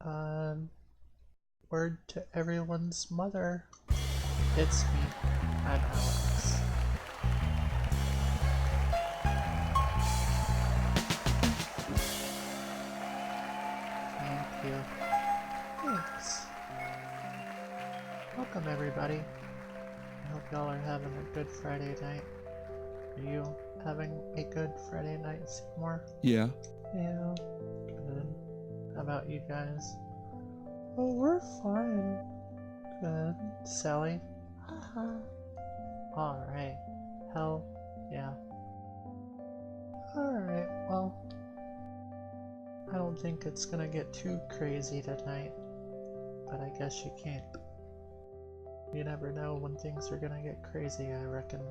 Um, Word to everyone's mother. It's me. I'm Alex. Thank you. Thanks. Welcome everybody. I hope y'all are having a good Friday night. Are you having a good Friday night, Seymour? Yeah. Yeah. Good. How about you guys? Oh, we're fine. Good. Sally? Haha. Alright. Hell yeah. Alright, well, I don't think it's gonna get too crazy tonight, but I guess you can't. You never know when things are gonna get crazy, I reckon.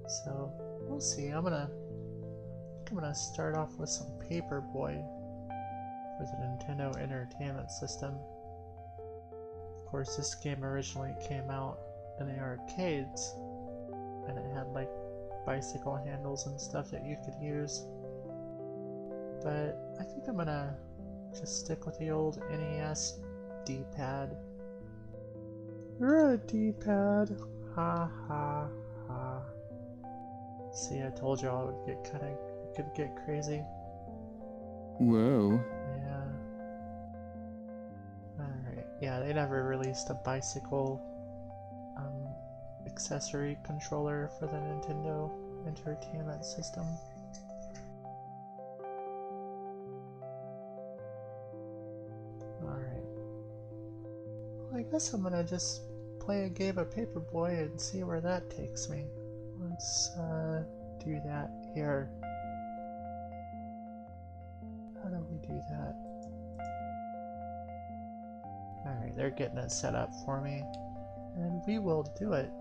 So, we'll see. I'm gonna start off with some Paperboy for the Nintendo Entertainment System. Of course, this game originally came out in the arcades, and it had like bicycle handles and stuff that you could use. But I think I'm gonna just stick with the old NES D-pad. You're a D-pad. Ha ha ha. See, I told you I would get it could get crazy. Whoa. Yeah. Alright. Yeah, they never released a bicycle accessory controller for the Nintendo Entertainment System. Alright. Well, I guess I'm gonna just play a game of Paperboy and see where that takes me. Let's do that here. How do we do that? Alright, they're getting it set up for me. And we will do it.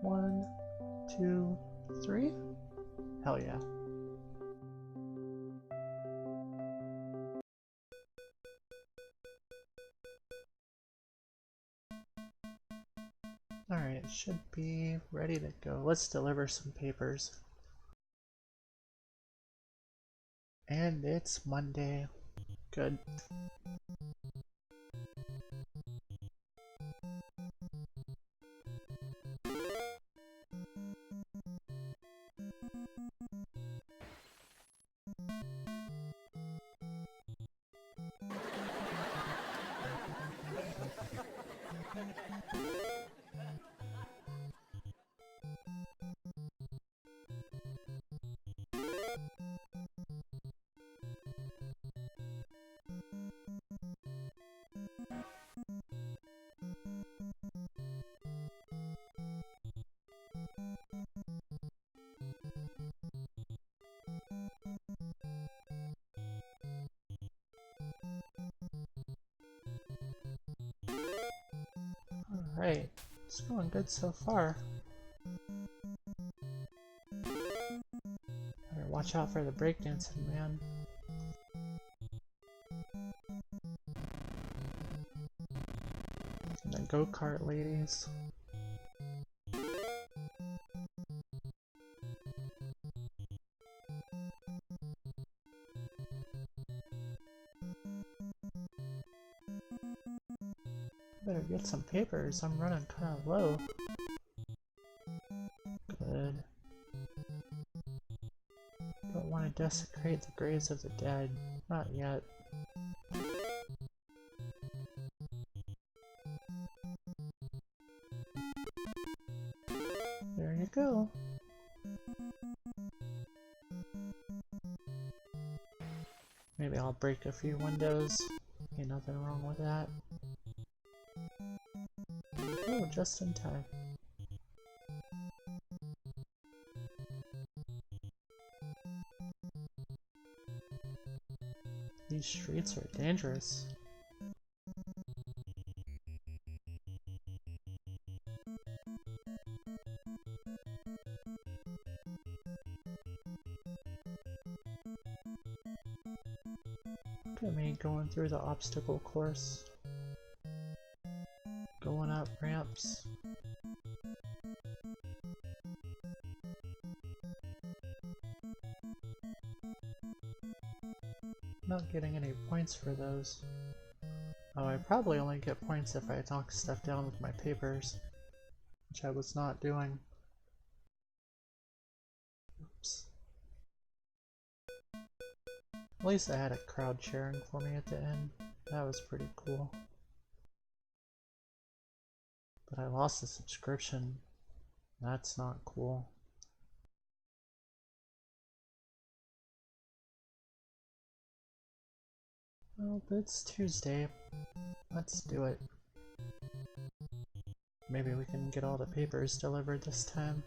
1, 2, 3. Hell yeah. Alright, it should be ready to go. Let's deliver some papers. And it's Monday. Good. Alright, it's going good so far. Better watch out for the breakdancing, man. And the go-kart ladies. Better get some papers, I'm running kind of low. Good. Don't want to desecrate the graves of the dead. Not yet. There you go. Maybe I'll break a few windows. Ain't nothing wrong with that. Oh, just in time. These streets are dangerous. Look at me going through the obstacle course. Going up ramps. not getting any points for those. Oh, I probably only get points if I knock stuff down with my papers, which I was not doing. Oops. At least I had a crowd cheering for me at the end. That was pretty cool. But I lost the subscription. That's not cool. Well, it's Tuesday. Let's do it. Maybe we can get all the papers delivered this time.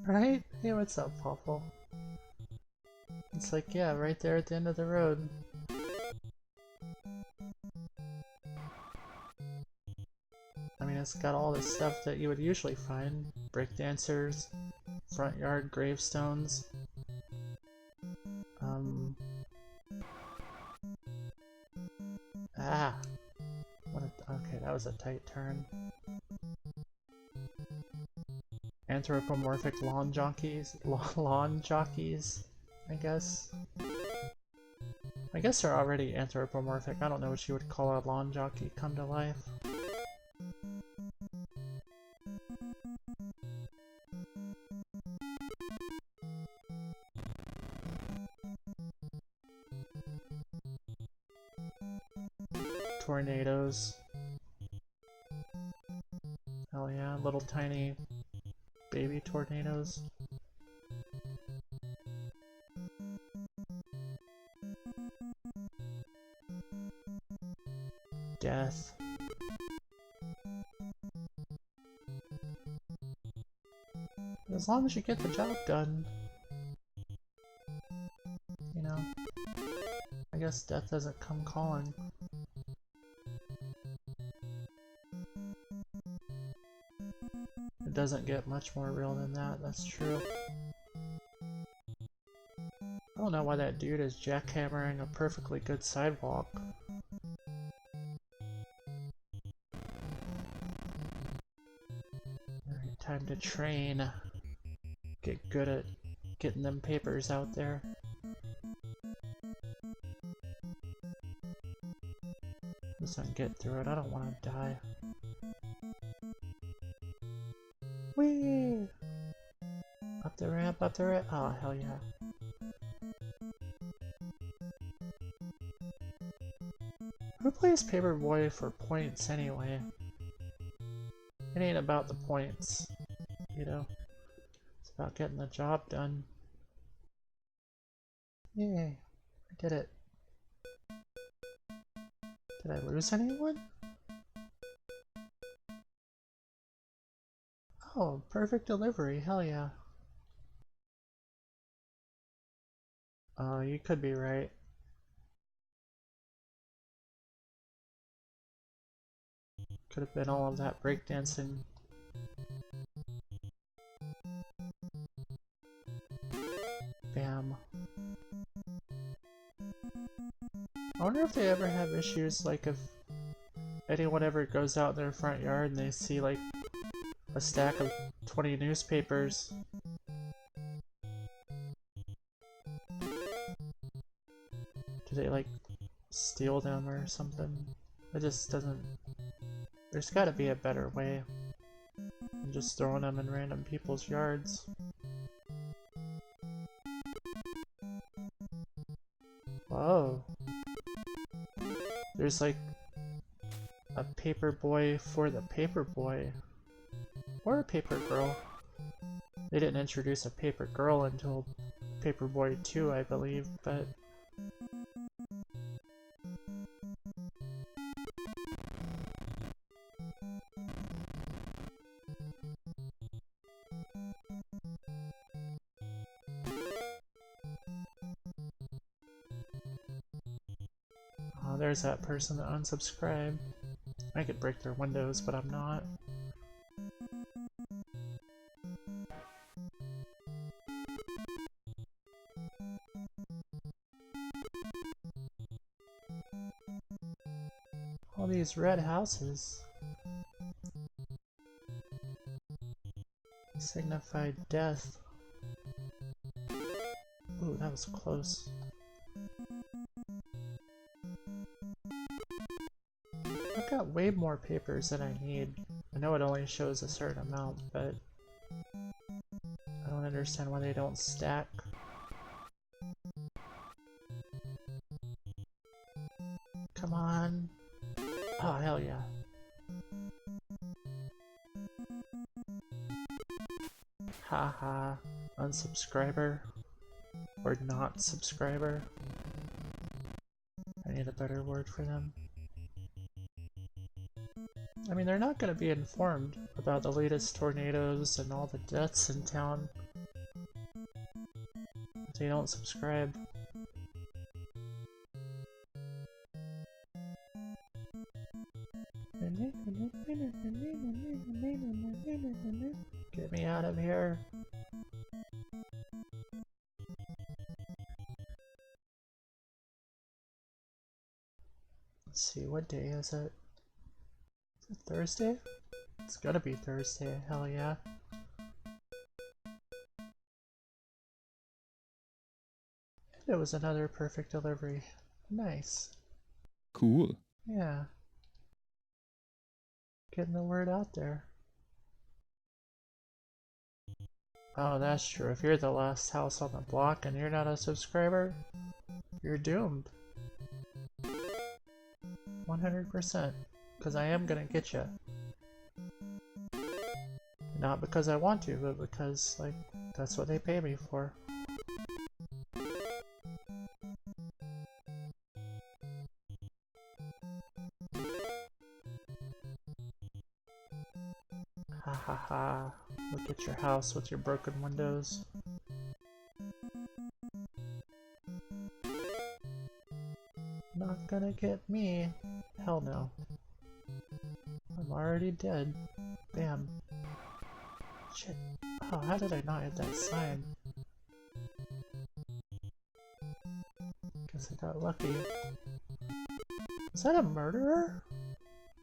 Right? Hey, what's up, Pawful? It's like, yeah, right there at the end of the road. I mean, it's got all the stuff that you would usually find. Breakdancers, front yard gravestones. Okay, that was a tight turn. Anthropomorphic lawn jockeys, I guess. I guess they're already anthropomorphic. I don't know what you would call a lawn jockey come to life. Tornadoes. Hell yeah, little tiny baby tornadoes. Death. As long as you get the job done. You know, I guess death doesn't come calling. It doesn't get much more real than that, that's true. I don't know why that dude is jackhammering a perfectly good sidewalk. Alright, time to train. Get good at getting them papers out there. Just get through it, I don't want to die. Whee! Up the ramp, up the ramp. Oh, hell yeah. Who plays Paperboy for points anyway? It ain't about the points, you know? It's about getting the job done. Yay, I did it. Did I lose anyone? Oh, perfect delivery, hell yeah. Oh, you could be right. Could have been all of that breakdancing. Bam. I wonder if they ever have issues, like if anyone ever goes out in their front yard and they see like a stack of 20 newspapers. Do they like steal them or something? It just doesn't... There's gotta be a better way than just throwing them in random people's yards. Whoa. There's like a Paperboy for the Paperboy. Or a Paper Girl. They didn't introduce a Paper Girl until Paperboy 2, I believe, but... Oh, there's that person that unsubscribed. I could break their windows, but I'm not. All these red houses signify death. was close. I've got way more papers than I need. I know it only shows a certain amount, but I don't understand why they don't stack. Come on. Oh, hell yeah. Haha. Unsubscriber. Or not subscriber. I need a better word for them. I mean, they're not going to be informed about the latest tornadoes and all the deaths in town if they don't subscribe. Get me out of here. Let's see, what day is it? Is it Thursday? It's gotta be Thursday, hell yeah. It was another perfect delivery. Nice. Cool. Yeah. Getting the word out there. Oh, that's true. If you're the last house on the block and you're not a subscriber, you're doomed. 100%. Because I am gonna get you. Not because I want to, but because, like, that's what they pay me for. Ha ha ha. Look at your house with your broken windows. Not gonna get me. Hell no. I'm already dead. Bam. Shit. Oh, how did I not hit that sign? Guess I got lucky. Is that a murderer?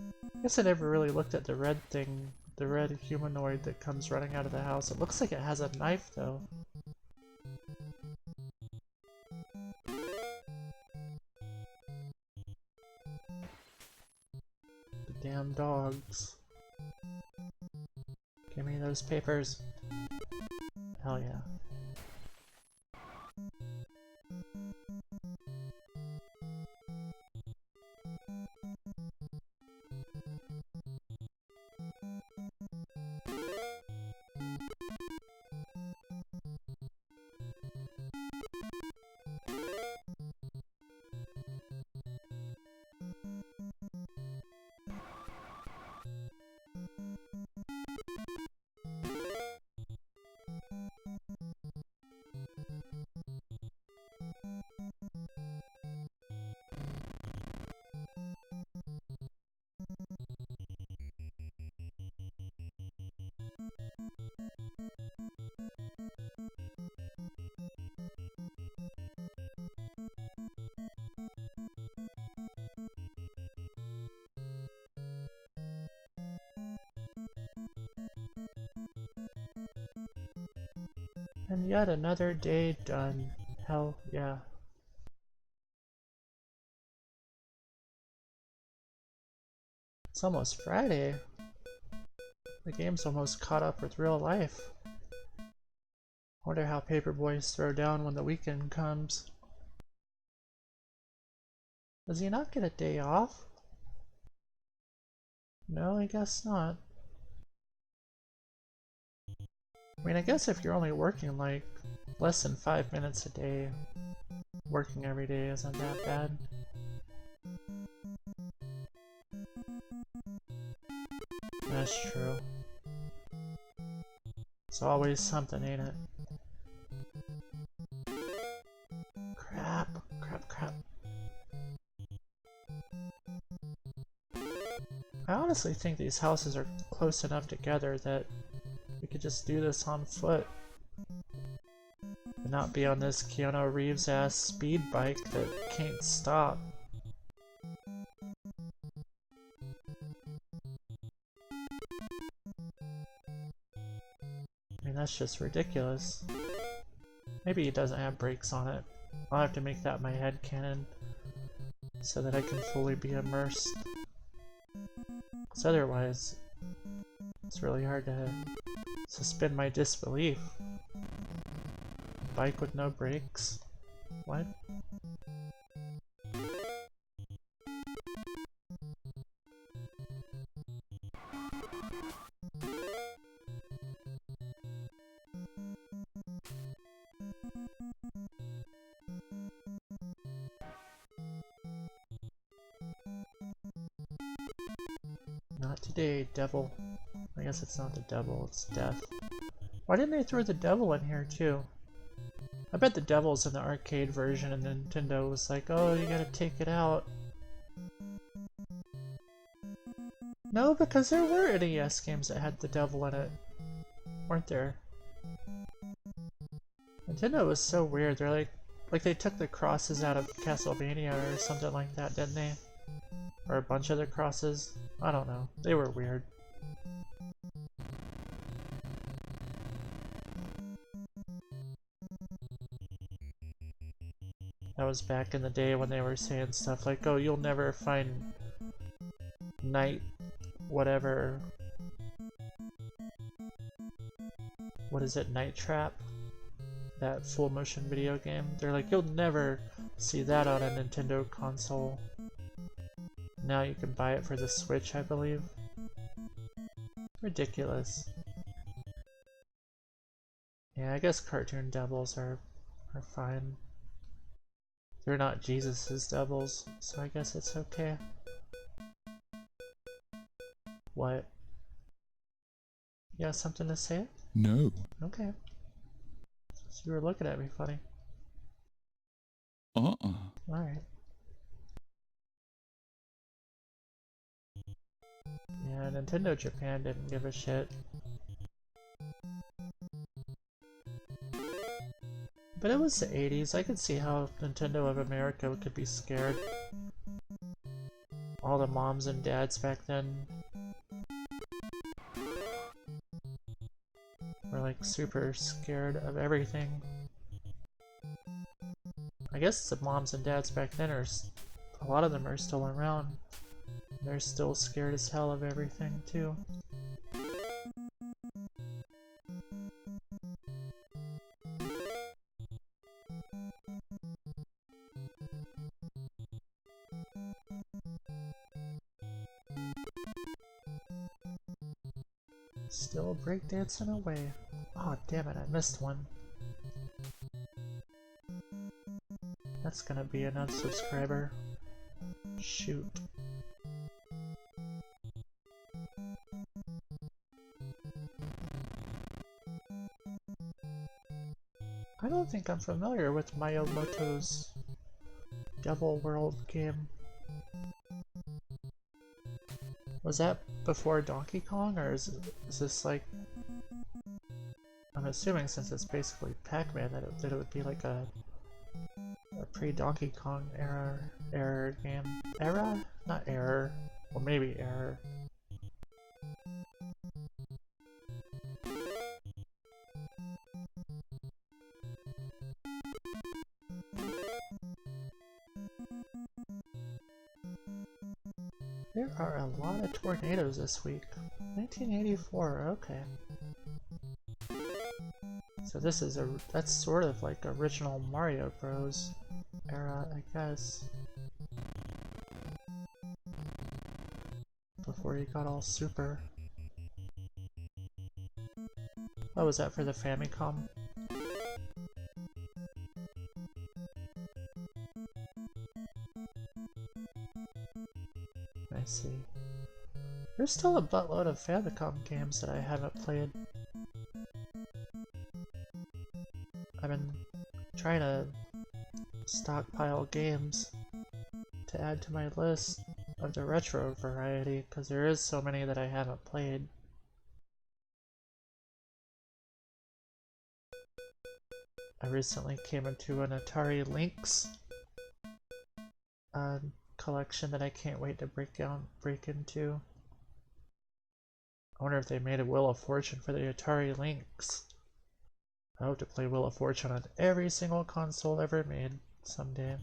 I guess I never really looked at the red thing, the red humanoid that comes running out of the house. It looks like it has a knife though. The damn dogs. Give me those papers. Hell yeah. And yet another day done. Hell yeah. It's almost Friday. The game's almost caught up with real life. Wonder how Paperboys throw down when the weekend comes. Does he not get a day off? No, I guess not. I mean, I guess if you're only working like less than 5 minutes a day, working every day isn't that bad. That's true. It's always something, ain't it? Crap, crap, crap. I honestly think these houses are close enough together that we could just do this on foot. And not be on this Keanu Reeves ass speed bike that can't stop. I mean, that's just ridiculous. Maybe it doesn't have brakes on it. I'll have to make that my headcanon so that I can fully be immersed. Because otherwise, it's really hard to suspend my disbelief. Bike with no brakes? What? Not today, devil. I guess it's not the devil, it's death. Why didn't they throw the devil in here too? I bet the devil's in the arcade version and Nintendo was like, oh, you gotta take it out. No, because there were NES games that had the devil in it. Weren't there? Nintendo was so weird. They're like they took the crosses out of Castlevania or something like that, didn't they? Or a bunch of the crosses. I don't know. They were weird. That was back in the day when they were saying stuff like, oh, you'll never find night whatever. What is it? Night Trap? That full motion video game. They're like, you'll never see that on a Nintendo console. Now you can buy it for the Switch, I believe. Ridiculous. Yeah, I guess cartoon devils are fine. They're not Jesus's devils, so I guess it's okay. What? You got something to say? No. Okay. So you were looking at me funny. Alright. Yeah, Nintendo Japan didn't give a shit. But it was the 80s, I could see how Nintendo of America could be scared. All the moms and dads back then were like super scared of everything. I guess the moms and dads back then are, a lot of them are still around. They're still scared as hell of everything too. Still breakdancing away. Oh damn it, I missed one. That's gonna be an unsubscriber. Shoot. I don't think I'm familiar with Miyamoto's Devil World game. Was that before Donkey Kong, or is this like... I'm assuming since it's basically Pac-Man that it would be like a pre-Donkey Kong era game. Era? Not error. Well, maybe error. There are a lot of tornadoes this week. 1984, okay. So this is that's sort of like original Mario Bros. Era, I guess. Before he got all super. Oh, was that for the Famicom? I see. There's still a buttload of Famicom games that I haven't played. I've been trying to stockpile games to add to my list of the retro variety, because there is so many that I haven't played. I recently came into an Atari Lynx collection that I can't wait to break into. I wonder if they made a Wheel of Fortune for the Atari Lynx. I hope to play Wheel of Fortune on every single console ever made someday.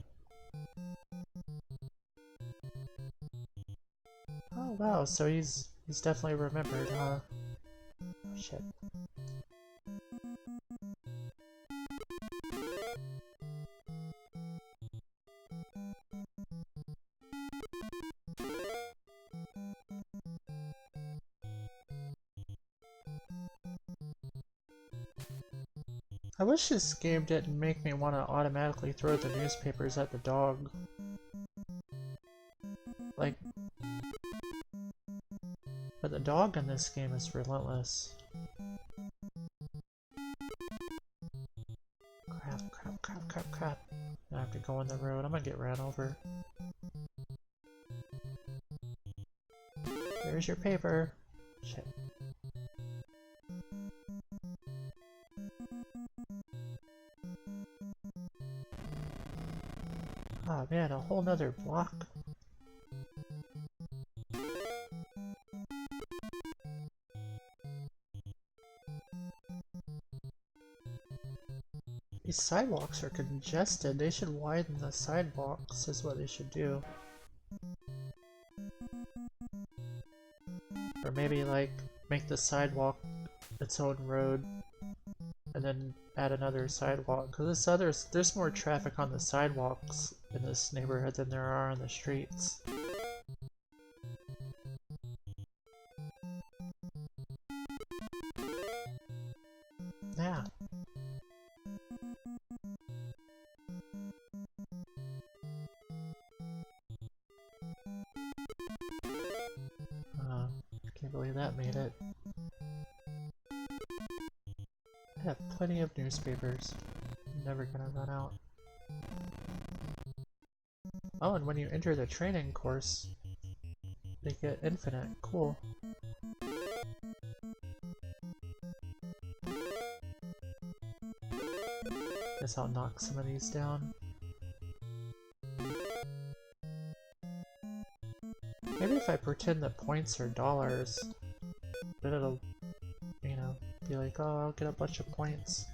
Oh wow, so he's definitely remembered, huh? Oh, shit. I wish this game didn't make me want to automatically throw the newspapers at the dog. Like, but the dog in this game is relentless. Crap, crap, crap, crap, crap. I have to go on the road. I'm gonna get ran over. There's your paper. Shit. Oh man, a whole nother block. These sidewalks are congested. They should widen the sidewalks, is what they should do. Or maybe, like, make the sidewalk its own road, and then add another sidewalk. Because there's more traffic on the sidewalks in this neighborhood than there are on the streets. Yeah. Can't believe that made it. I have plenty of newspapers. I'm never gonna run out. Oh, and when you enter the training course, they get infinite. Cool. Guess I'll knock some of these down. Maybe if I pretend that points are dollars, then it'll, you know, be like, oh, I'll get a bunch of points.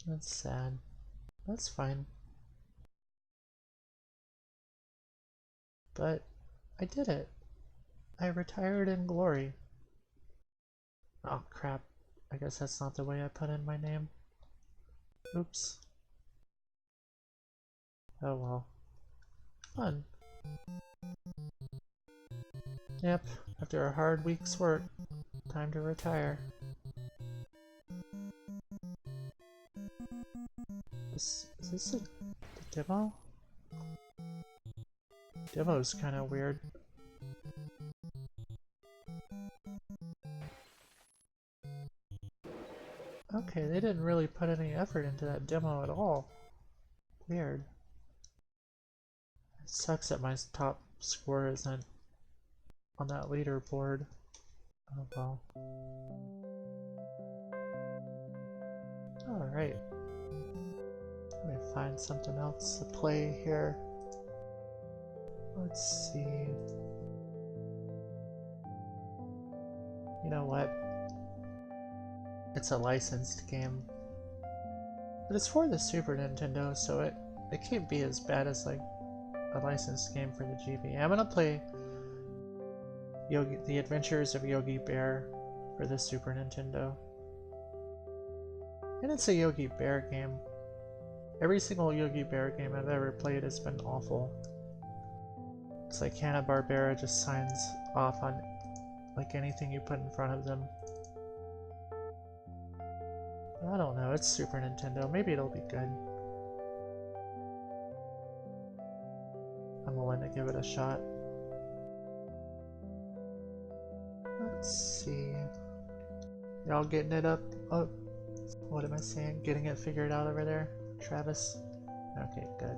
That's sad. That's fine. But I did it. I retired in glory. Oh crap. I guess that's not the way I put in my name. Oops. Oh well. Fun. Yep, after a hard week's work, time to retire. Is this a demo? Demo's kinda weird. Okay, they didn't really put any effort into that demo at all. Weird. It sucks that my top score isn't on that leaderboard. Oh well. Alright. Let me find something else to play here. Let's see. You know what? It's a licensed game. But it's for the Super Nintendo, so it can't be as bad as like a licensed game for the GB. I'm gonna play Yogi, The Adventures of Yogi Bear for the Super Nintendo. And it's a Yogi Bear game. Every single Yogi Bear game I've ever played has been awful. It's like Hanna-Barbera just signs off on like anything you put in front of them. I don't know, it's Super Nintendo. Maybe it'll be good. I'm willing to give it a shot. Let's see. Y'all getting it up? Oh, what am I saying? Getting it figured out over there? Travis? Okay, good.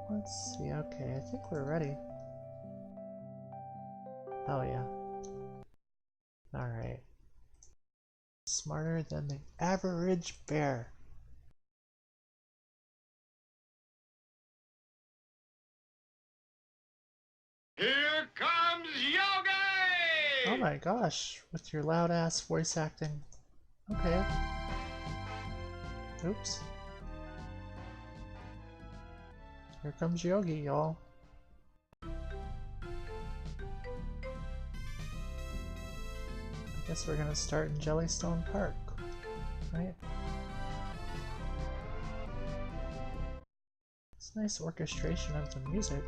Let's see, okay, I think we're ready. Oh yeah. Alright. Smarter than the average bear. Here comes Yogi! Oh my gosh, with your loud ass voice acting. Okay. Oops. Here comes Yogi, y'all. I guess we're gonna start in Jellystone Park, right? It's a nice orchestration of the music.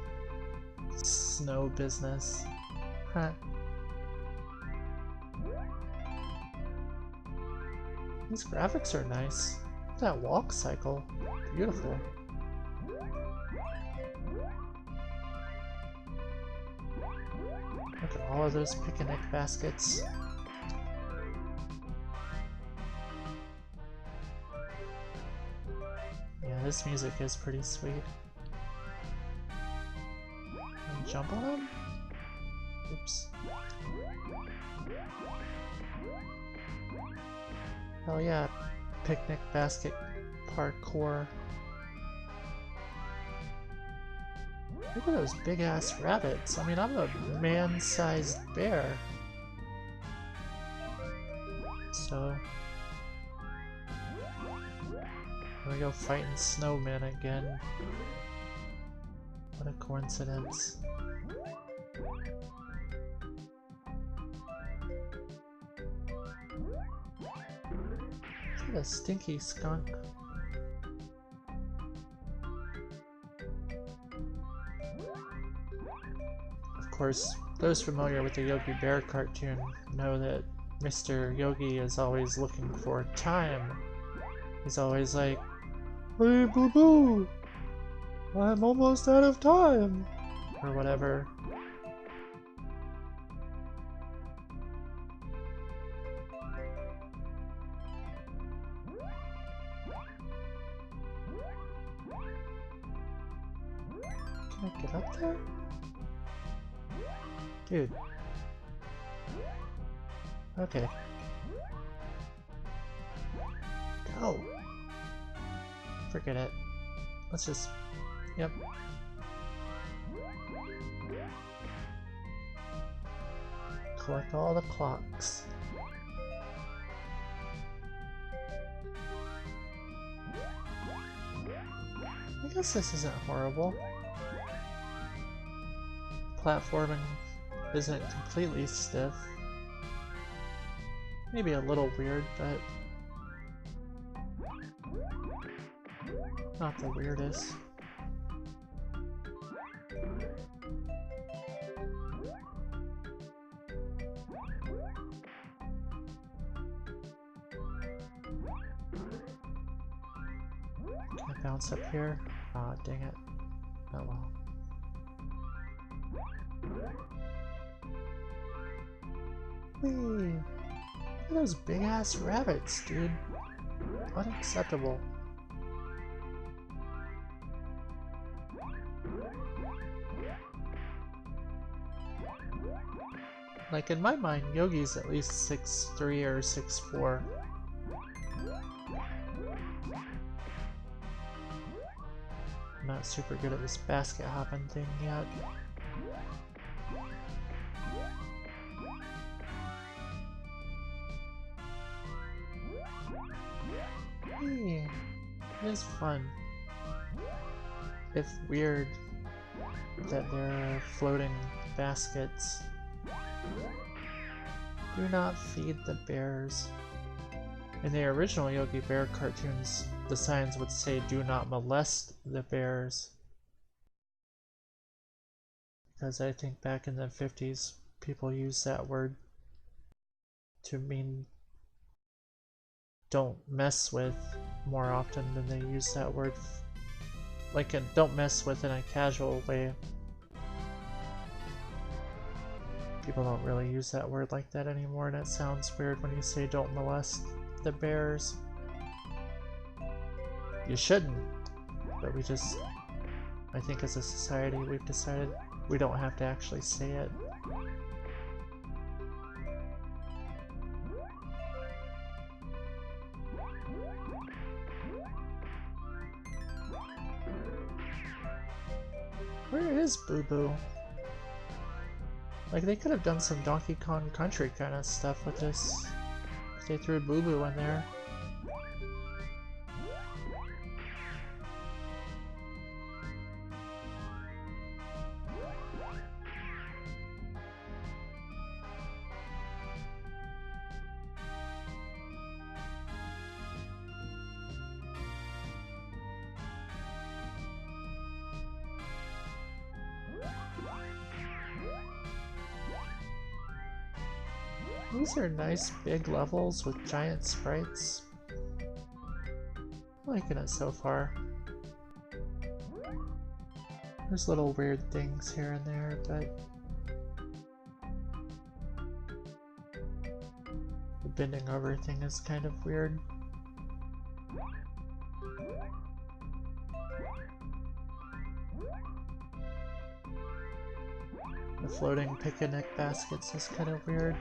Snow business. Huh. These graphics are nice. That walk cycle. Beautiful. Look at all of those picnic baskets. Yeah, this music is pretty sweet. And jump on them? Oops. Hell yeah, picnic basket parkour. Look at those big ass rabbits. I mean, I'm a man-sized bear. So... here we go fighting snowmen again. What a coincidence. What a stinky skunk. Of course, those familiar with the Yogi Bear cartoon know that Mr. Yogi is always looking for time. He's always like, "Hey boo boo! I'm almost out of time!" Or whatever. Can I get up there? Dude. Okay. Go! Forget it. Let's just... yep. Collect all the clocks. I guess this isn't horrible. Platforming isn't completely stiff. Maybe a little weird, but not the weirdest. Can I bounce up here? Ah, dang it. Oh well. Whee! Look at those big ass rabbits, dude. Unacceptable. Like, in my mind, Yogi's at least 6'3" or 6'4". I'm not super good at this basket hopping thing yet. Hey, it is fun. If weird that there are floating baskets. Do not feed the bears. In the original Yogi Bear cartoons, the signs would say do not molest the bears. Because I think back in the 50s, people used that word to mean don't mess with more often than they use that word like in don't mess with in a casual way. People don't really use that word like that anymore, and it sounds weird when you say don't molest the bears. You shouldn't, but we just I think as a society we've decided we don't have to actually say it. Where is Boo Boo? Like, they could have done some Donkey Kong Country kind of stuff with this if they threw Boo Boo in there. These are nice big levels with giant sprites. I'm liking it so far. There's little weird things here and there, but the bending over thing is kind of weird. The floating picnic baskets is kind of weird.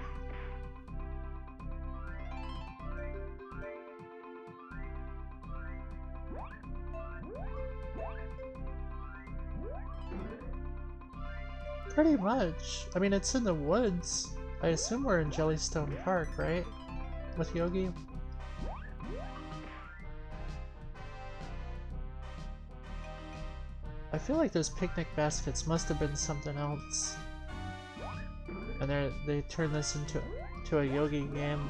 Pretty much. I mean, it's in the woods. I assume we're in Jellystone Park, right? With Yogi? I feel like those picnic baskets must have been something else. And they turned this into a Yogi game.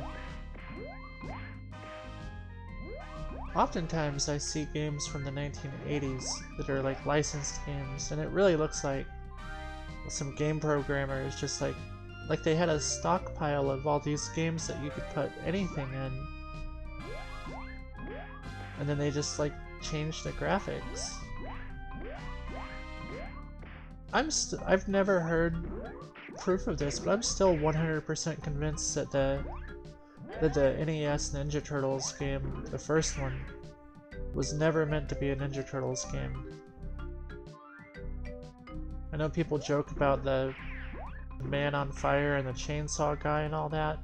Oftentimes I see games from the 1980s that are like licensed games, and it really looks like some game programmers just like they had a stockpile of all these games that you could put anything in, and then they just like changed the graphics. I've never heard proof of this, but I'm still 100% convinced that the NES Ninja Turtles game, the first one, was never meant to be a Ninja Turtles game. I know people joke about the man on fire and the chainsaw guy and all that,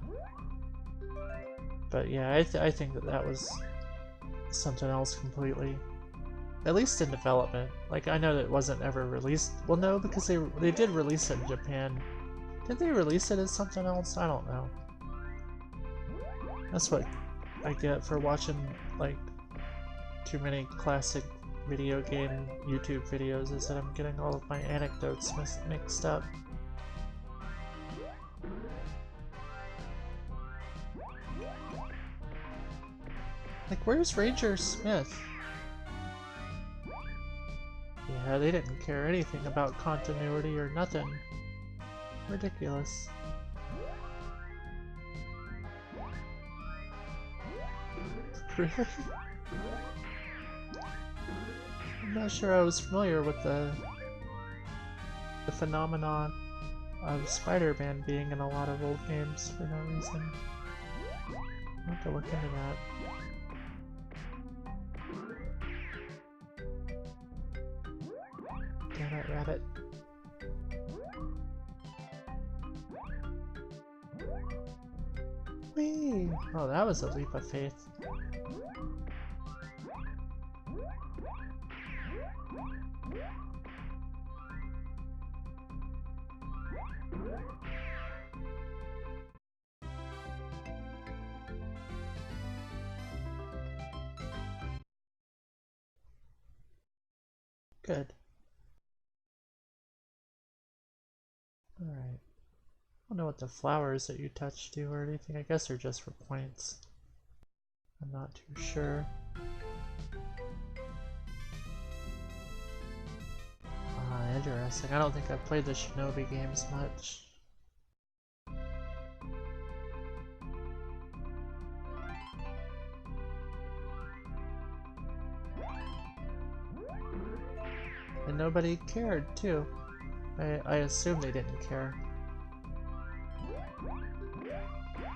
but yeah, I think that was something else completely. At least in development. Like, I know that it wasn't ever released. Well, no, because they did release it in Japan. Did they release it as something else? I don't know. That's what I get for watching, like, too many classic video game YouTube videos, is that I'm getting all of my anecdotes mixed up. Like, where's Ranger Smith? Yeah, they didn't care anything about continuity or nothing. Ridiculous. Really? I'm not sure I was familiar with the phenomenon of Spider-Man being in a lot of old games for no reason. I'll have to look into that. Damn it, rabbit. Whee! Oh, that was a leap of faith. Good. Alright. I don't know what the flowers that you touch do or anything. I guess they're just for points. I'm not too sure. Ah, interesting. I don't think I've played the Shinobi games much. And nobody cared, too. I assume they didn't care.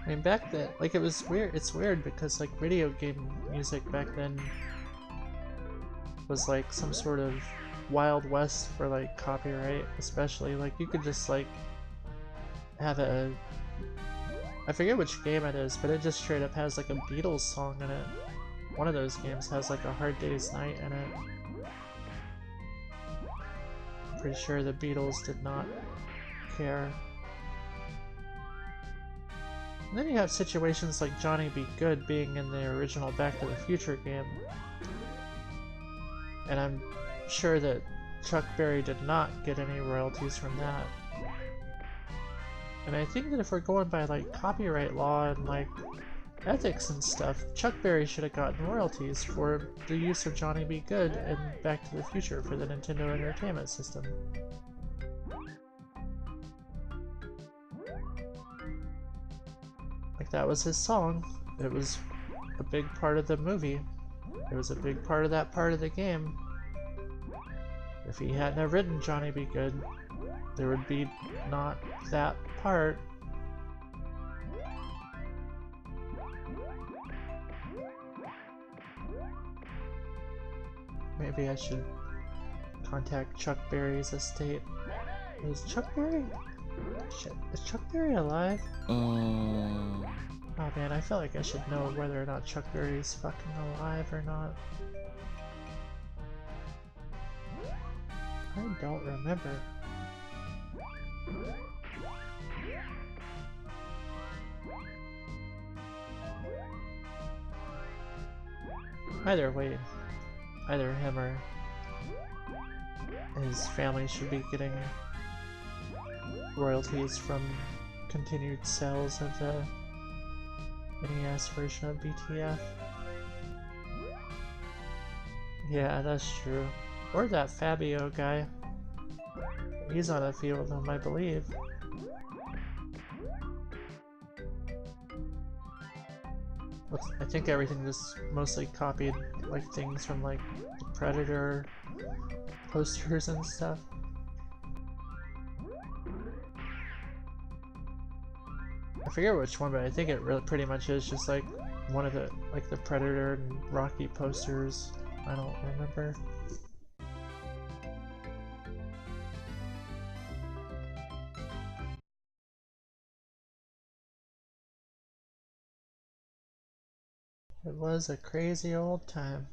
I mean, back then, like, it was weird. It's weird because, like, video game music back then was like some sort of Wild West for like copyright, especially. Like you could just like have I forget which game it is, but it just straight up has like a Beatles song in it. One of those games has like a Hard Day's Night in it. I'm pretty sure the Beatles did not care. And then you have situations like Johnny Be Good being in the original Back to the Future game. And I'm sure that Chuck Berry did not get any royalties from that. And I think that if we're going by like copyright law and like ethics and stuff, Chuck Berry should have gotten royalties for the use of Johnny Be Good in Back to the Future for the Nintendo Entertainment System. Like that was his song. It was a big part of the movie. It was a big part of that part of the game. If he hadn't have written Johnny Be Good, there would be not that part. Maybe I should contact Chuck Berry's estate. Is Chuck Berry? Shit, is Chuck Berry alive? Oh man, I feel like I should know whether or not Chuck Berry's fucking alive or not. I don't remember. Either way, either him or his family should be getting royalties from continued sales of the NES version of BTF. Yeah, that's true. Or that Fabio guy. He's on a few of them, I believe. I think everything just mostly copied like things from like the Predator posters and stuff. I forget which one, but I think it really pretty much is just like one of the like the Predator and Rocky posters. I don't remember. It was a crazy old time.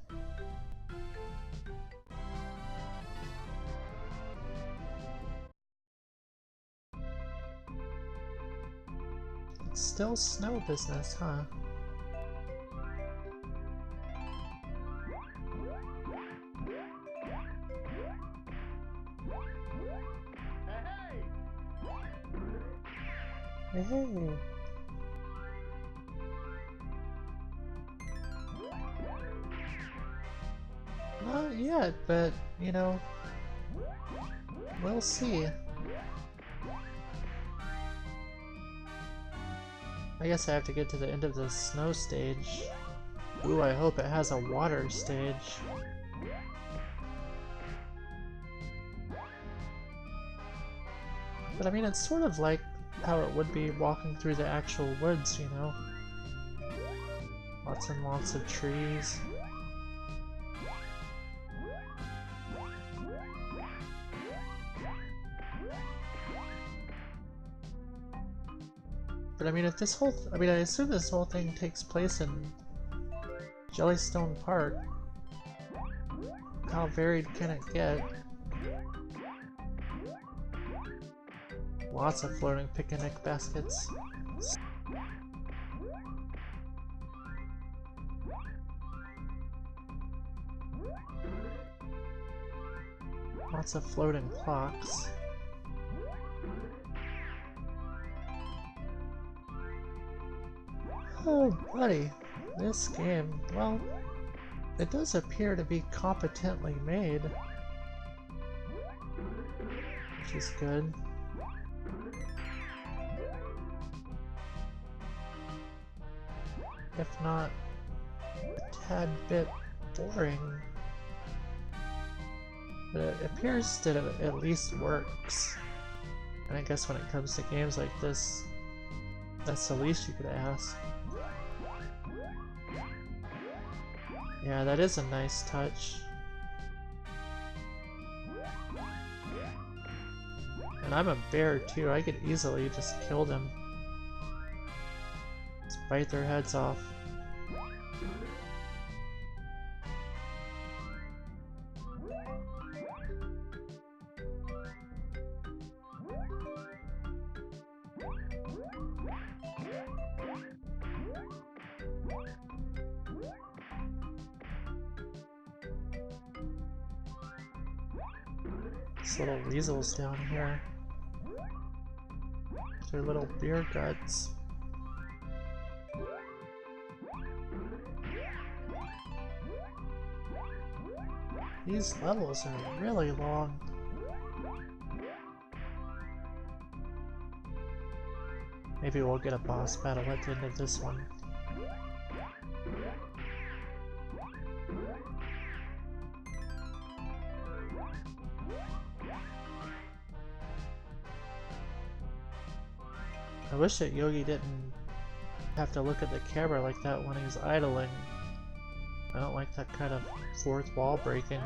It's still snow business, huh? Hey! Not yet, but, you know, we'll see. I guess I have to get to the end of the snow stage. Ooh, I hope it has a water stage. But I mean, it's sort of like how it would be walking through the actual woods, you know? Lots and lots of trees. But I mean, if this whole, I assume this whole thing takes place in Jellystone Park. How varied can it get? Lots of floating picnic baskets. Lots of floating clocks. Oh, buddy, this game, well, it does appear to be competently made, which is good. If not a tad bit boring. But it appears that it at least works. And I guess when it comes to games like this, that's the least you could ask. Yeah, that is a nice touch. And I'm a bear too, I could easily just kill them. Just bite their heads off. These little weasels down here. Their little beer guts. These levels are really long. Maybe we'll get a boss battle at the end of this one. I wish that Yogi didn't have to look at the camera like that when he's idling. I don't like that kind of fourth wall breaking.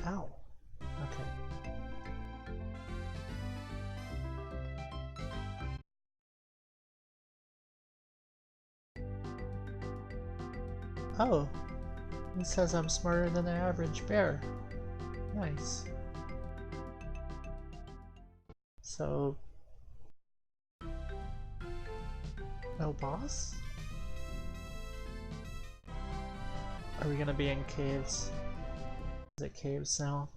Ow. Okay. Oh. He says I'm smarter than the average bear. Nice. So... no boss? Are we gonna be in caves? Is it caves now?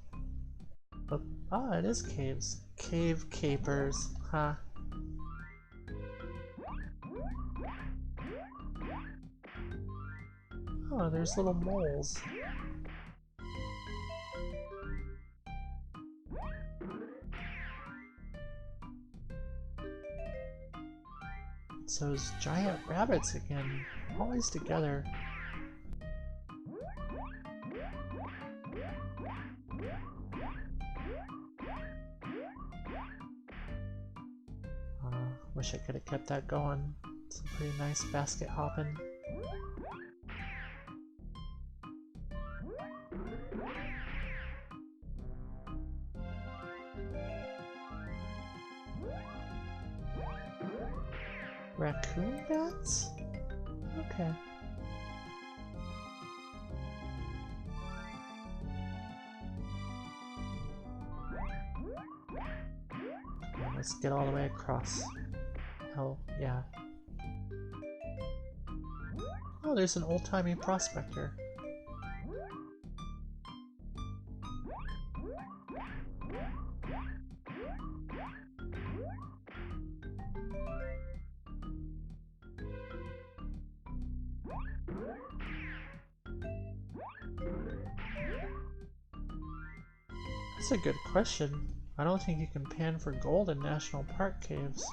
Oh, ah, it is caves. Cave capers, huh? Oh, there's little moles. It's those giant rabbits again, always together. Wish I could have kept that going. It's a pretty nice basket hopping. Raccoon bats? Okay. Let's get all the way across. Hell, yeah. Oh, there's an old-timey prospector. That's a good question. I don't think you can pan for gold in national park caves.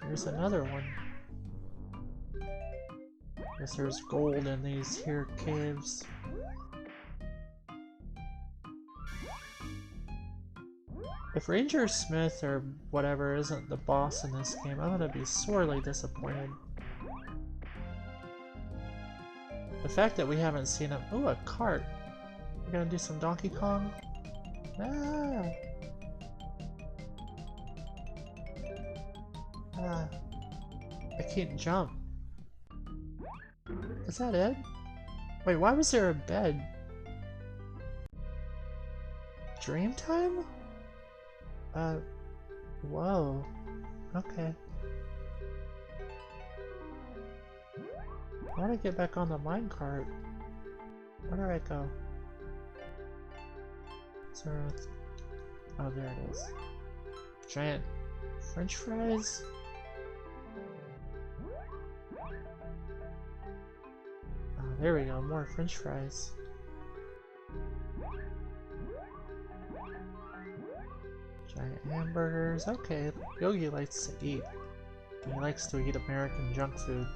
There's another one. Guess there's gold in these here caves. If Ranger Smith or whatever isn't the boss in this game, I'm gonna be sorely disappointed. The fact that we haven't seen him— ooh, a cart! We're gonna do some Donkey Kong? Ah! Ah. I can't jump. Is that it? Wait, why was there a bed? Dream time? Whoa. Okay. I want to get back on the minecart. Where do I go? Oh, there it is. Giant French fries? Oh, there we go, more French fries. Giant hamburgers. Okay, Yogi likes to eat. He likes to eat American junk food.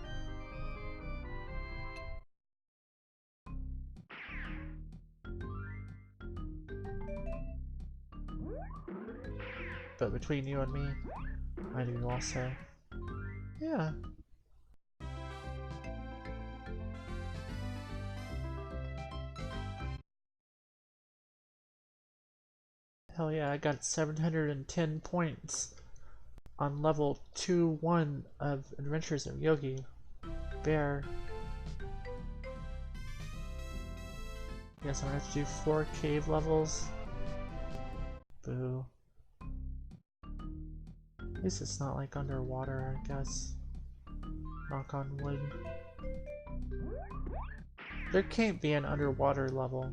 But between you and me, I do also. Yeah. Hell yeah, I got 710 points on level 2-1 of Adventures of Yogi. Bear. Guess I'm gonna have to do 4 cave levels. Boo. At least it's not like underwater, I guess. Knock on wood. There can't be an underwater level.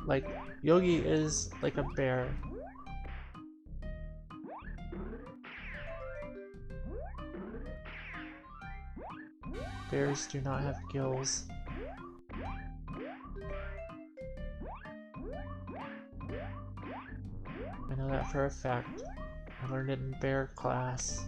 Like, Yogi is like a bear. Bears do not have gills. I know that for a fact. I learned it in bear class.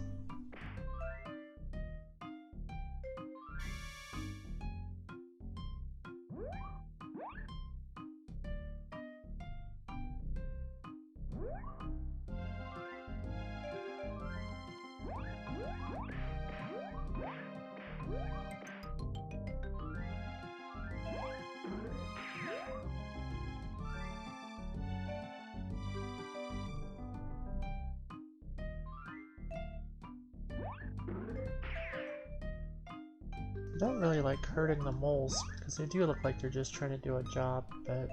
I don't really like hurting the moles because they do look like they're just trying to do a job, but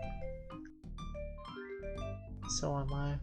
so am I.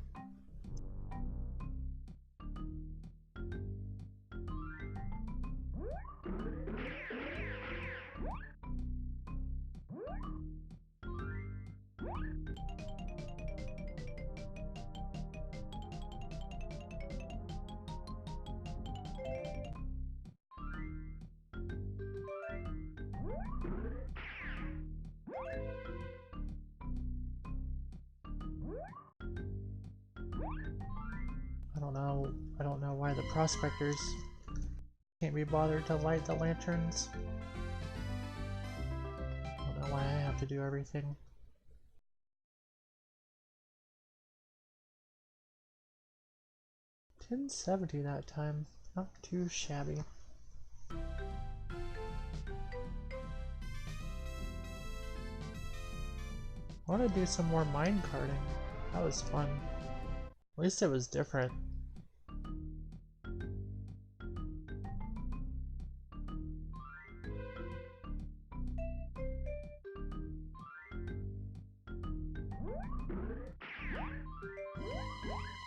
I don't know why the prospectors can't be bothered to light the lanterns. I don't know why I have to do everything. 1070 that time, not too shabby. I want to do some more mine carting. That was fun. At least it was different.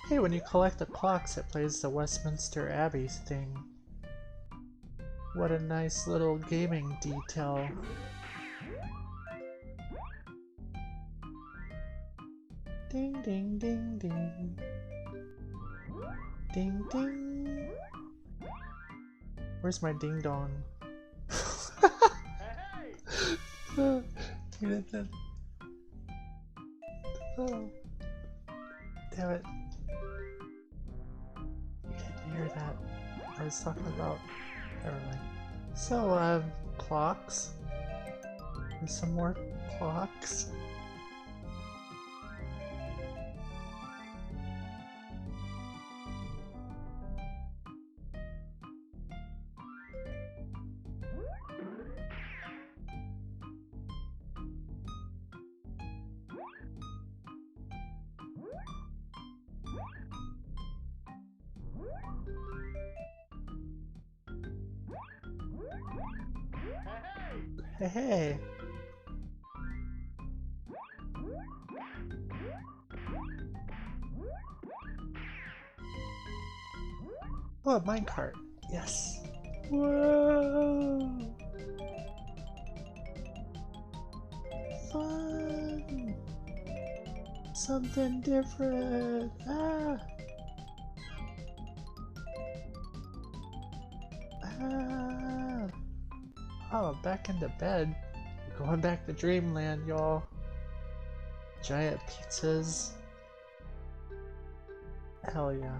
Hey, when you collect the clocks, it plays the Westminster Abbey thing. What a nice little gaming detail. Ding ding ding ding. Ding ding. Where's my ding dong? Oh, damn it. You didn't hear that. I was talking about. Never mind. So, clocks. There's some more clocks. Hey, hey! Oh, a minecart! Yes! Whoa! Fun! Something different! Ah! Ah! Oh, back into bed. Going back to dreamland, y'all. Giant pizzas. Hell yeah.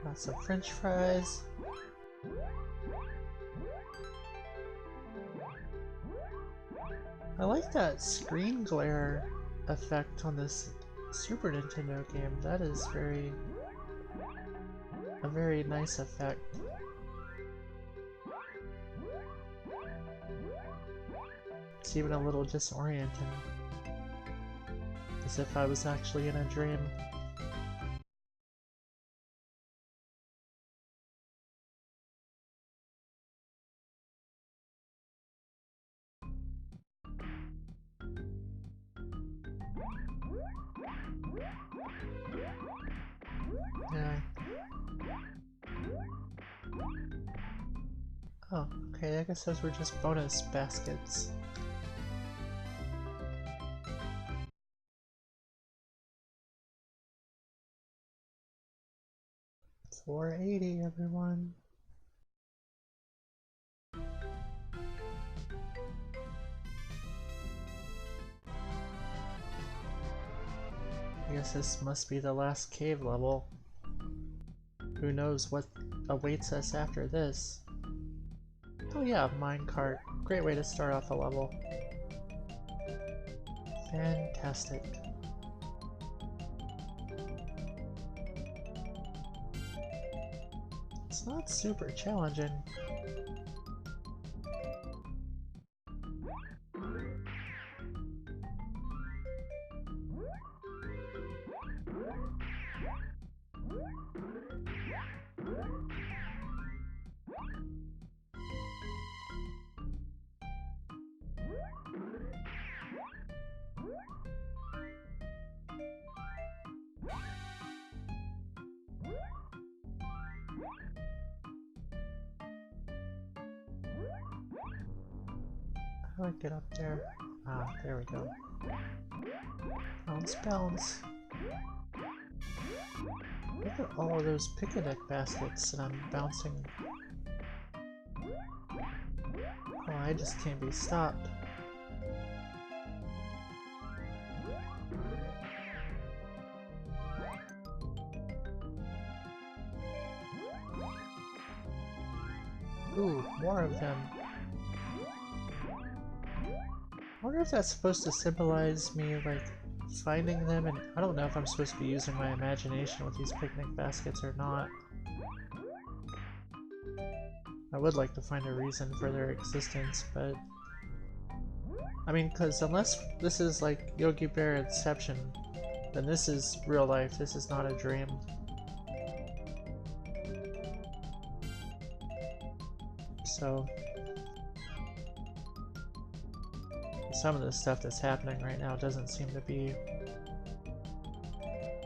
Got some french fries. I like that screen glare effect on this Super Nintendo game. That is a very nice effect. It's even a little disorienting. As if I was actually in a dream. Yeah. Oh, okay, I guess those were just bonus baskets. $4.80, everyone. I guess this must be the last cave level. Who knows what awaits us after this? Oh yeah, minecart. Great way to start off a level. Fantastic. It's not super challenging. How do I get up there? Ah, there we go. Bounce, bounce. Look at all of those picnic baskets and I'm bouncing. Oh, I just can't be stopped. Ooh, more of them. I wonder if that's supposed to symbolize me, like, finding them, and I don't know if I'm supposed to be using my imagination with these picnic baskets or not. I would like to find a reason for their existence, but... I mean, because unless this is like Yogi Bear Inception, then this is real life, this is not a dream. So... some of the stuff that's happening right now doesn't seem to be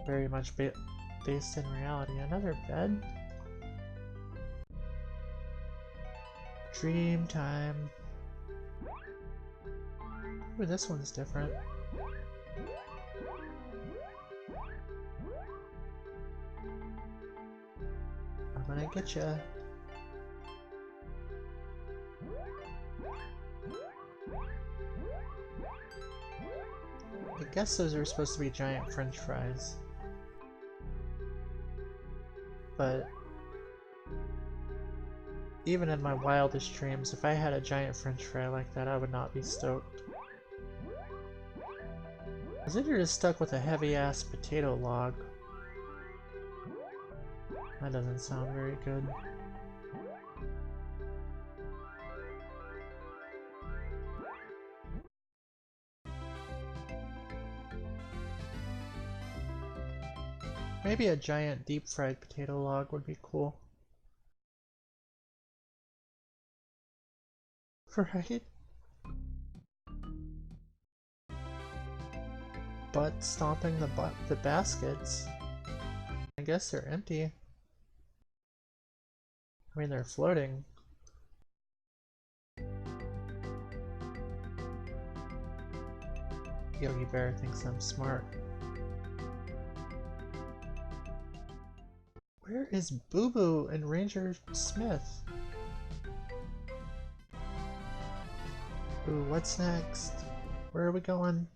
very much based in reality. Another bed? Dream time. Ooh, this one's different. I'm gonna get ya. I guess those are supposed to be giant French fries. But even in my wildest dreams, if I had a giant French fry like that, I would not be stoked. I think you're just stuck with a heavy-ass potato log. That doesn't sound very good. Maybe a giant deep-fried potato log would be cool. Right? Butt stomping the baskets. I guess they're empty. I mean, they're floating. Yogi Bear thinks I'm smart. Where is Boo Boo and Ranger Smith? Ooh, what's next? Where are we going?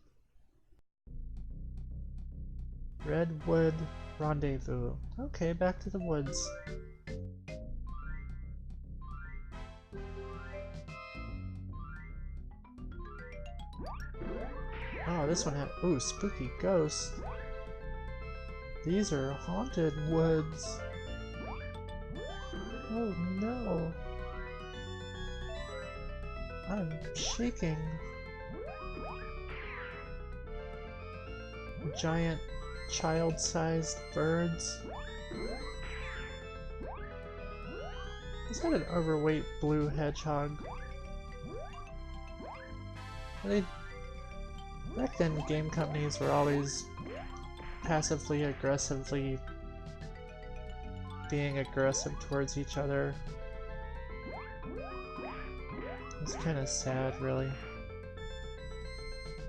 Redwood Rendezvous. Okay, back to the woods. Oh, this one had... Ooh, spooky ghost. These are haunted woods. Oh no. I'm shaking. Giant child-sized birds. Is that an overweight blue hedgehog? Back then, game companies were always passively aggressively being aggressive towards each other. It's kind of sad, really.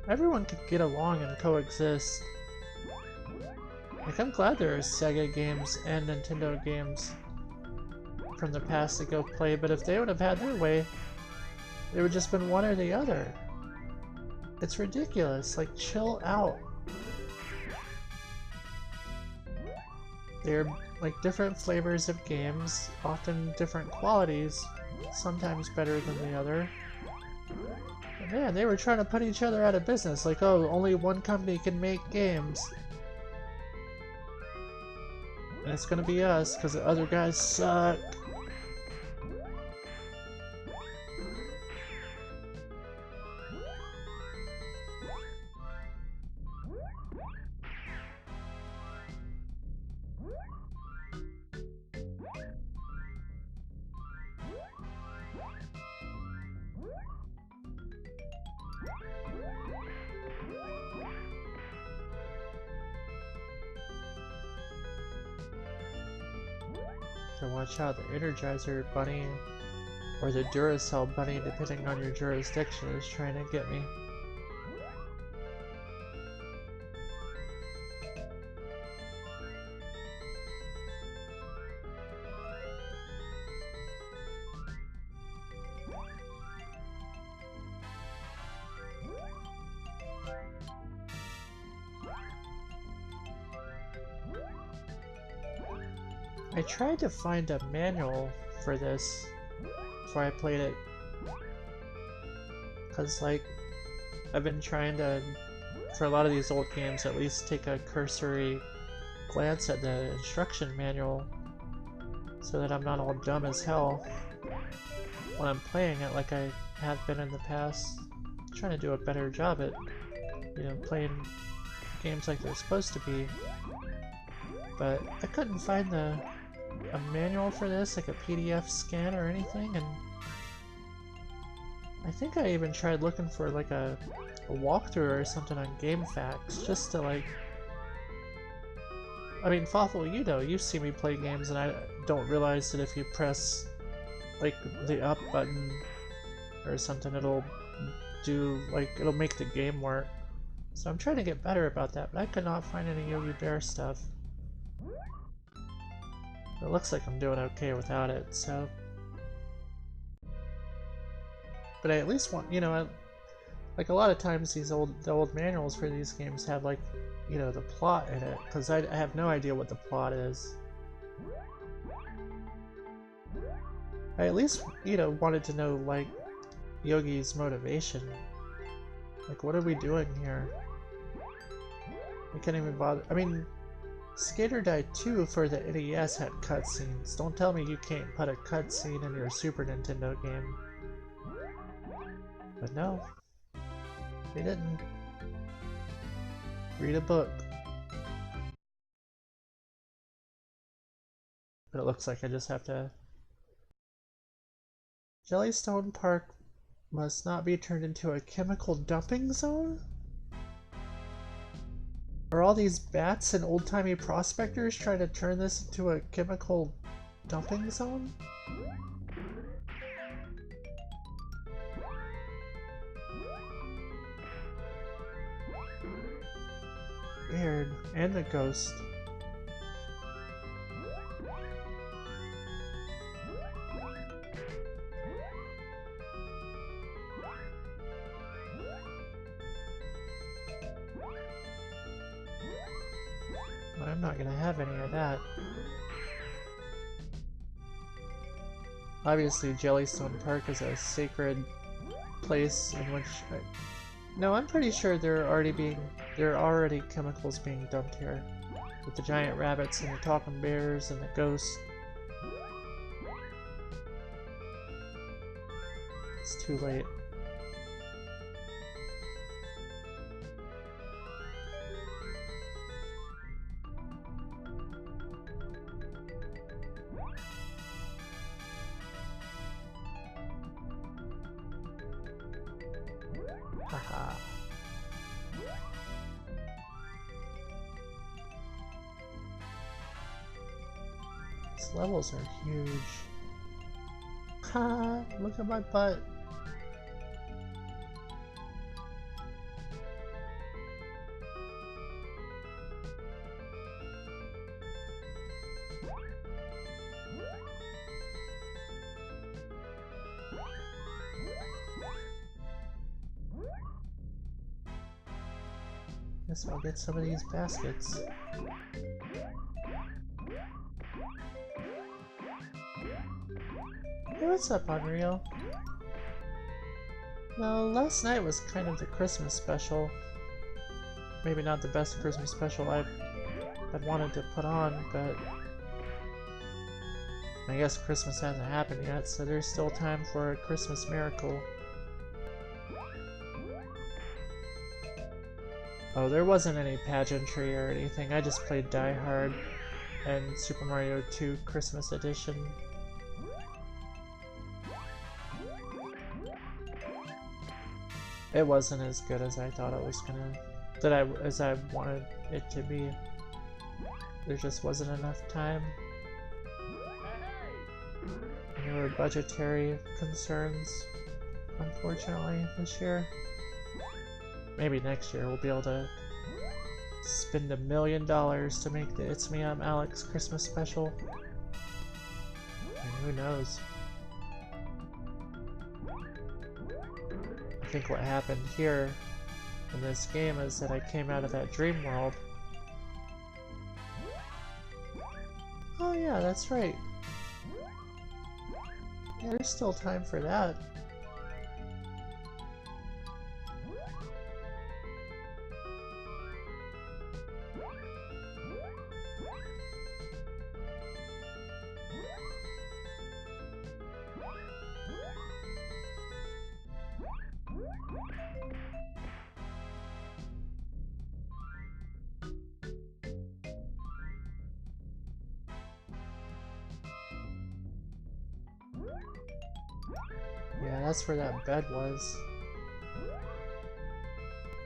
Everyone could get along and coexist. Like, I'm glad there are Sega games and Nintendo games from the past to go play, but if they would have had their way, it would just been one or the other. It's ridiculous, like, chill out. They're like different flavors of games, often different qualities, sometimes better than the other. But man, they were trying to put each other out of business, like, oh, only one company can make games. And it's gonna be us, because the other guys suck. So watch out, the Energizer Bunny, or the Duracell Bunny, depending on your jurisdiction, is trying to get me. I tried to find a manual for this before I played it, because like I've been trying to, for a lot of these old games, at least take a cursory glance at the instruction manual so that I'm not all dumb as hell when I'm playing it like I have been in the past. I'm trying to do a better job at, you know, playing games like they're supposed to be, but I couldn't find a manual for this, like a PDF scan or anything, and I think I even tried looking for like a walkthrough or something on GameFAQs, just to like... I mean, Fawful, you know, you see me play games and I don't realize that if you press like the up button or something, it'll do, like, it'll make the game work. So I'm trying to get better about that, but I could not find any Yogi Bear stuff. It looks like I'm doing okay without it, so... But I at least want, you know, like a lot of times the old manuals for these games have, like, you know, the plot in it, because I have no idea what the plot is. I at least, you know, wanted to know, like, Yogi's motivation. Like, what are we doing here? I can't even bother. I mean, Skater Die 2 for the NES had cutscenes. Don't tell me you can't put a cutscene in your Super Nintendo game. But no, they didn't. Read a book. But it looks like I just have to... Jellystone Park must not be turned into a chemical dumping zone? Are all these bats and old-timey prospectors trying to turn this into a chemical dumping zone? Weird. And the ghost. I'm not gonna have any of that. Obviously, Jellystone Park is a sacred place in which No, I'm pretty sure there are already chemicals being dumped here. With the giant rabbits and the talking bears and the ghosts. It's too late. Haha. These levels are huge. Ha! Look at my butt. Guess I'll get some of these baskets. Hey, what's up, Unreal? Well, last night was kind of the Christmas special. Maybe not the best Christmas special I'd wanted to put on, but I guess Christmas hasn't happened yet, so there's still time for a Christmas miracle. Oh, there wasn't any pageantry or anything. I just played Die Hard and Super Mario 2 Christmas Edition. It wasn't as good as I thought it was gonna, as I wanted it to be. There just wasn't enough time. And there were budgetary concerns, unfortunately, this year. Maybe next year we'll be able to spend $1 million to make the It's Me, I'm Alex Christmas special. And who knows? I think what happened here in this game is that I came out of that dream world. Oh yeah, that's right. Yeah, there's still time for that. Yeah, that's where that bed was.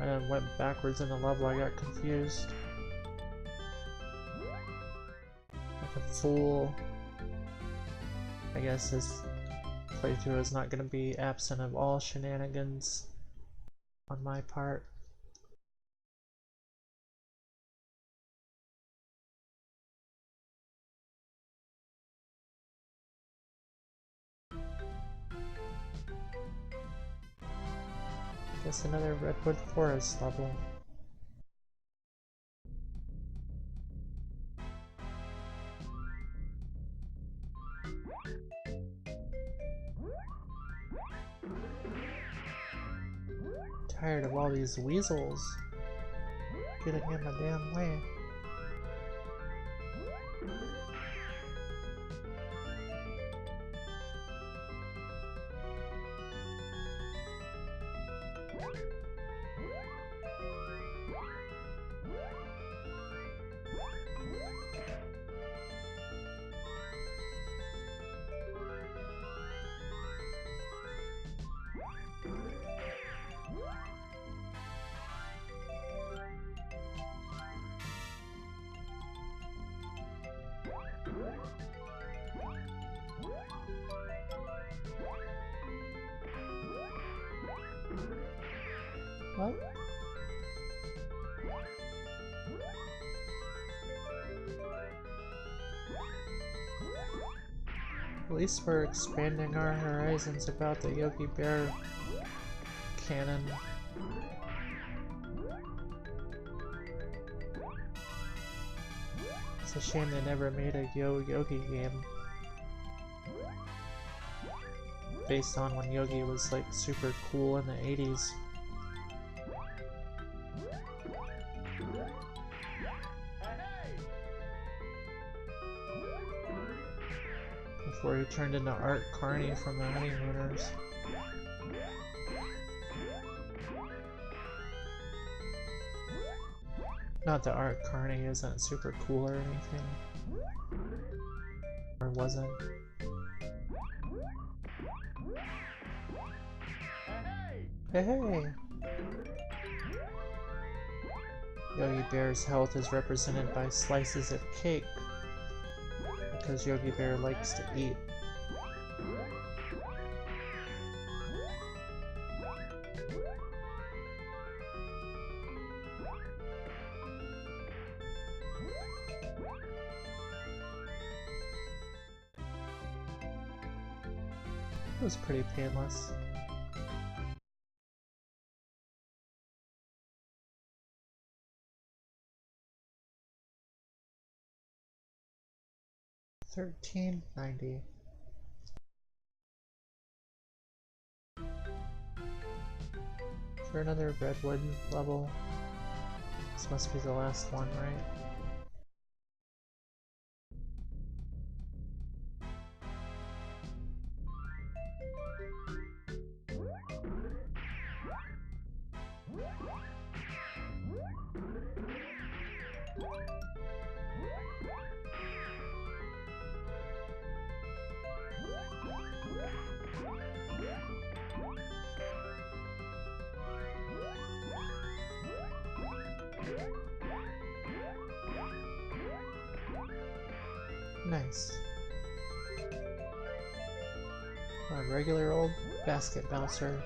I then went backwards in the level, I got confused. Like a fool. I guess this playthrough is not going to be absent of all shenanigans on my part. Guess another Redwood Forest level. Tired of all these weasels getting in my damn way. What? At least we're expanding our horizons about the Yogi Bear canon. It's a shame they never made a Yogi game based on when Yogi was like super cool in the 80s. before he turned into Art Carney from the Honeymooners. Not that Art Carney isn't super cool or anything. Or wasn't. Hey, hey! Yogi Bear's health is represented by slices of cake, because Yogi Bear likes to eat. It was pretty painless. $13.90. For another redwood level. This must be the last one, right? Nice. A regular old basket bouncer.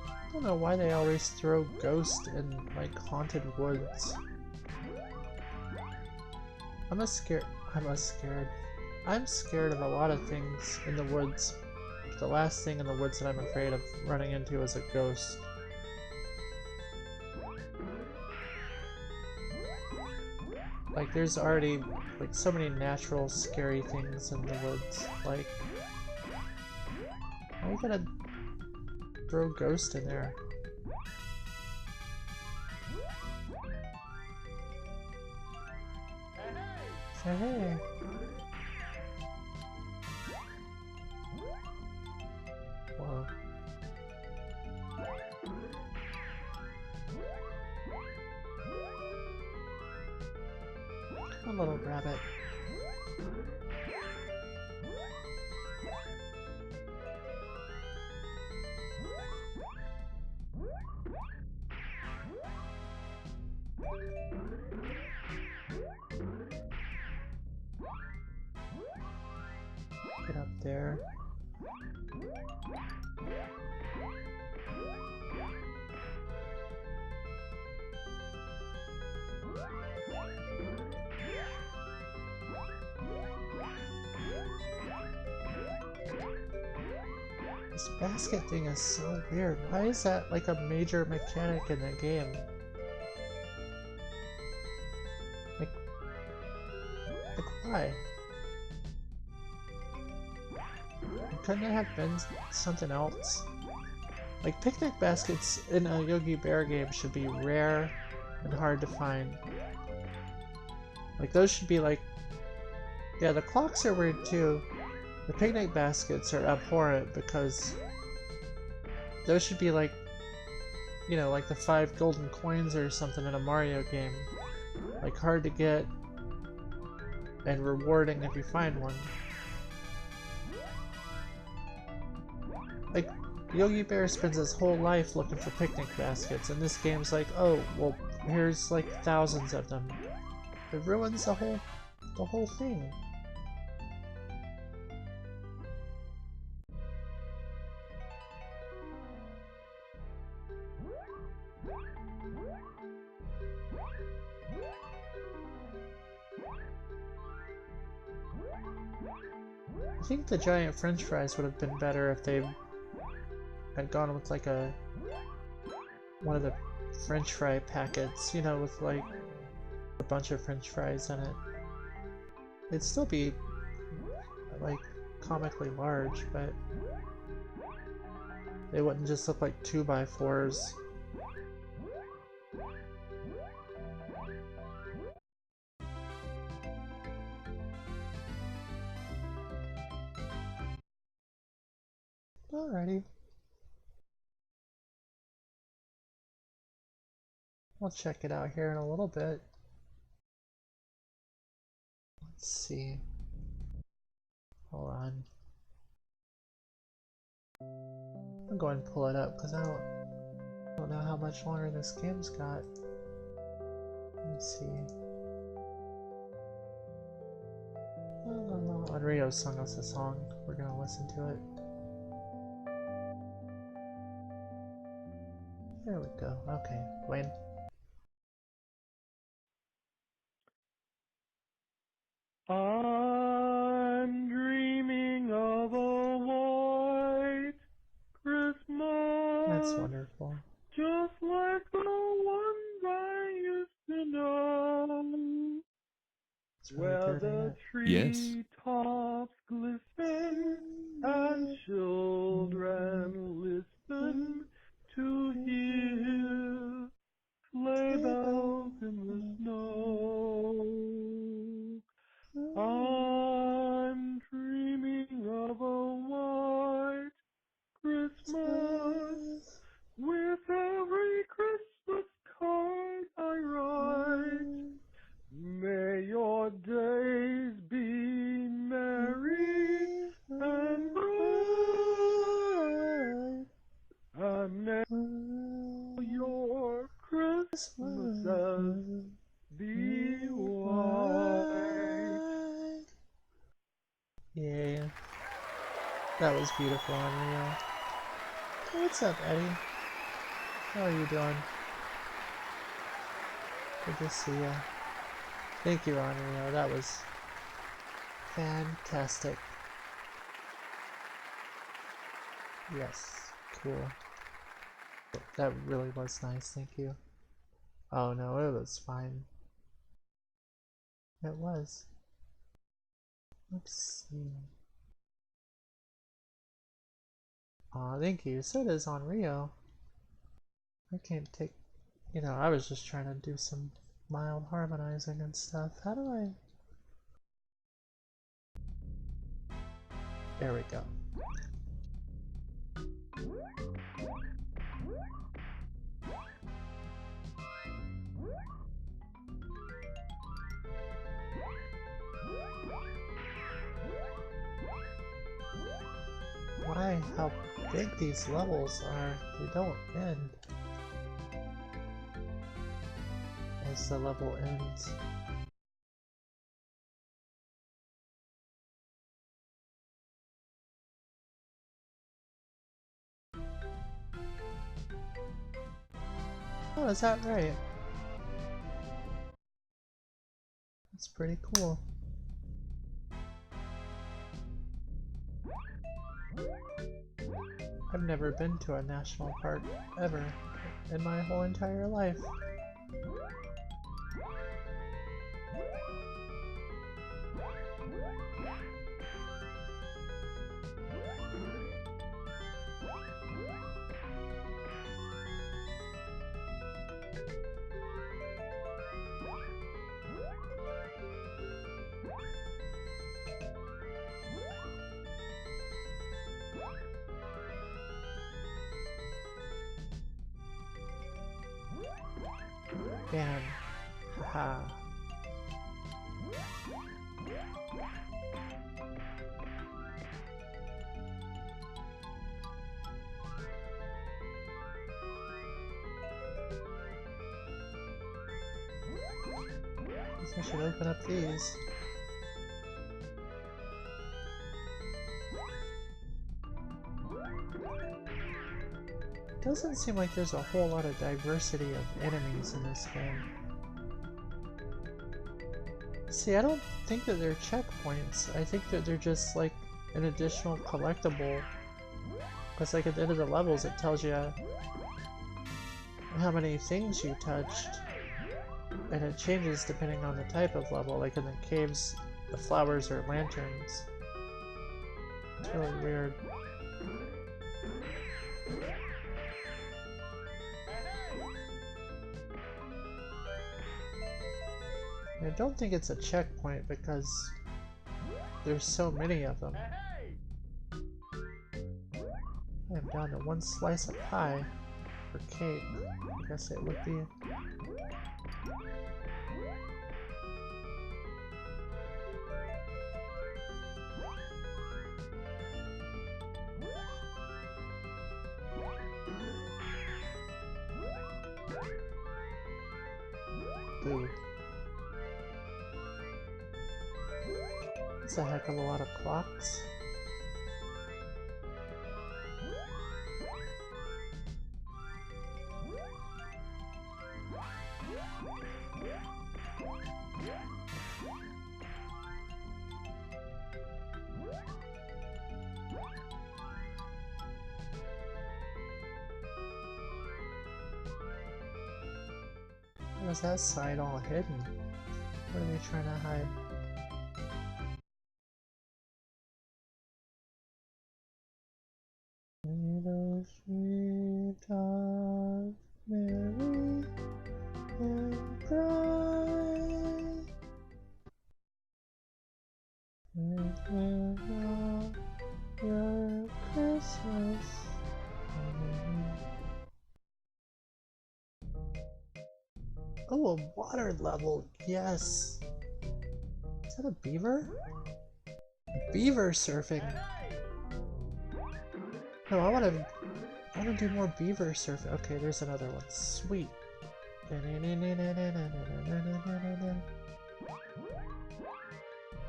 I don't know why they always throw ghosts in, like, haunted woods. I'm scared of a lot of things in the woods. The last thing in the woods that I'm afraid of running into is a ghost. Like, there's already, like, so many natural scary things in the woods. Like, why are you gonna throw a ghost in there? Hey, hey. Whoa. A little rabbit. Get up there. This basket thing is so weird. Why is that like a major mechanic in the game? Like why? Couldn't it have been something else? Like, picnic baskets in a Yogi Bear game should be rare and hard to find. Like, those should be like... Yeah, the clocks are weird too. The picnic baskets are abhorrent because those should be like, you know, like the 5 golden coins or something in a Mario game. Like, hard to get and rewarding if you find one. Like, Yogi Bear spends his whole life looking for picnic baskets, and this game's like, oh, well, here's like thousands of them. It ruins the whole thing. I think the giant french fries would have been better if they had gone with like one of the french fry packets, you know, with like a bunch of french fries in it. It'd still be like comically large, but they wouldn't just look like 2x4s. Alrighty. We'll check it out here in a little bit. Let's see. Hold on. I'm going to pull it up because I don't know how much longer this game's got. Let's see. Rio sung us a song. We're gonna listen to it. There we go. Okay, Wayne. I'm dreaming of a white Christmas. That's wonderful. Just like the ones I used to know. It's really Where good, the Yes. treetops glisten and children listen to hear sleigh bells in the snow. I'm dreaming of a white Christmas with every Christmas card I write. May your days be merry and bright, and may your Christmases be white. Yeah. That was beautiful, Unreal. Hey, what's up, Eddie? How are you doing? Good to see ya. Thank you, Unreal. That was fantastic. Yes, cool. That really was nice, thank you. Oh no, it was fine. It was. Let's see. Aw, thank you. So does Rio. I can't take... You know, I was just trying to do some mild harmonizing and stuff. How do I... There we go. Why, how big these levels are, they don't end as the level ends. Oh, is that right? That's pretty cool. I've never been to a national park, ever, in my whole entire life. Bam. Haha. Guess I should open up these. Doesn't seem like there's a whole lot of diversity of enemies in this game. See, I don't think that they're checkpoints. I think that they're just like an additional collectible. Because like at the end of the levels it tells you how many things you touched. And it changes depending on the type of level. Like in the caves, the flowers are lanterns. It's really weird. I don't think it's a checkpoint because there's so many of them. I'm down to one slice of pie or cake. I guess it would be. Boo. That's a heck of a lot of clocks. Was that side all hidden? What are they trying to hide? Little sweet of Mary and bright, remember your Christmas. Oh, a water level, yes! Is that a beaver? Beaver surfing! No, I wanna do more beaver surfing. Okay, there's another one. Sweet.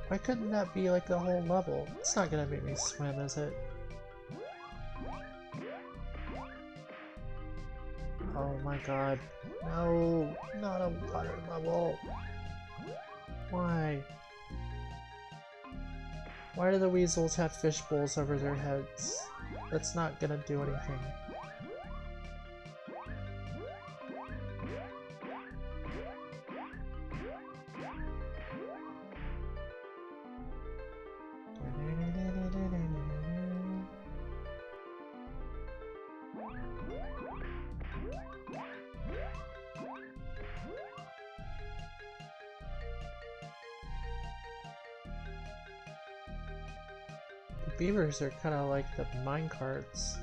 Why couldn't that be like the whole level? It's not gonna make me swim, is it? Oh my god. No, not a water level. Why? Why do the weasels have fish bowls over their heads? That's not gonna do anything. Beavers are kind of like the minecarts,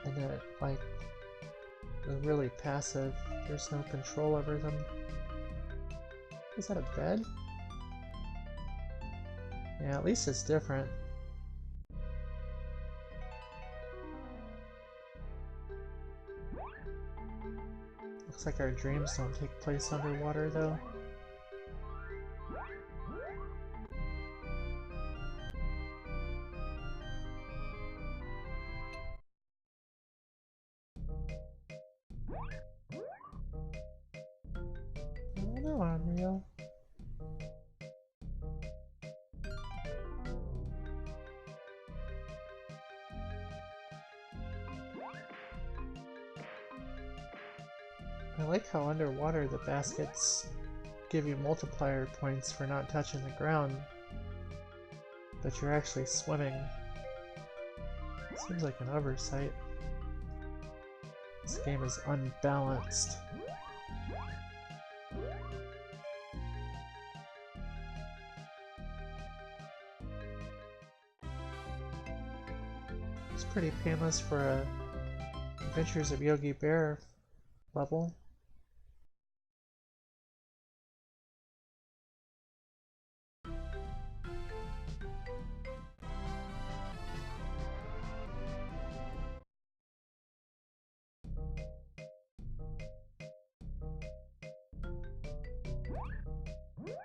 and that like they're really passive. There's no control over them. Is that a bed? Yeah, at least it's different. Looks like our dreams don't take place underwater though. Unreal. I like how underwater the baskets give you multiplier points for not touching the ground, but you're actually swimming. Seems like an oversight. This game is unbalanced. It's pretty painless for a Adventures of Yogi Bear level.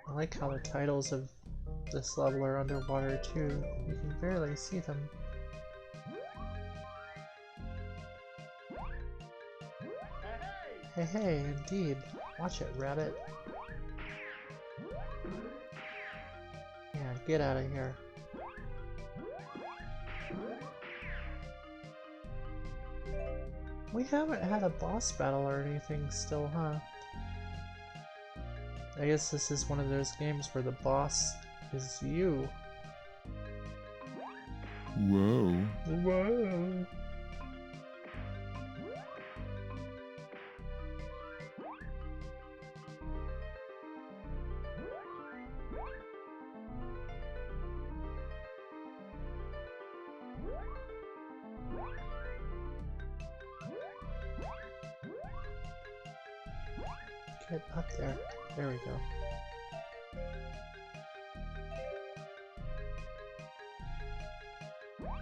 I like how the titles of this level are underwater too. You can barely see them. Hey hey, indeed. Watch it, rabbit. Yeah, get out of here. We haven't had a boss battle or anything still, huh? I guess this is one of those games where the boss is you. Whoa. Whoa. Get up there. There we go.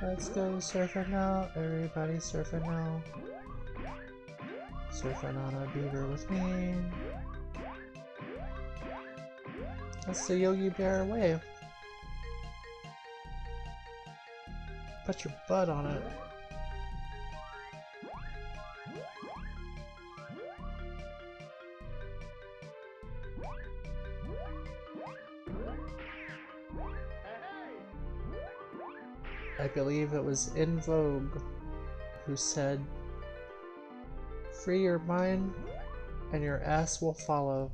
Let's go surfing now. Everybody surfing now. Surfing on a beaver with me. That's the Yogi Bear wave. Put your butt on it. I believe it was In Vogue who said, "Free your mind and your ass will follow."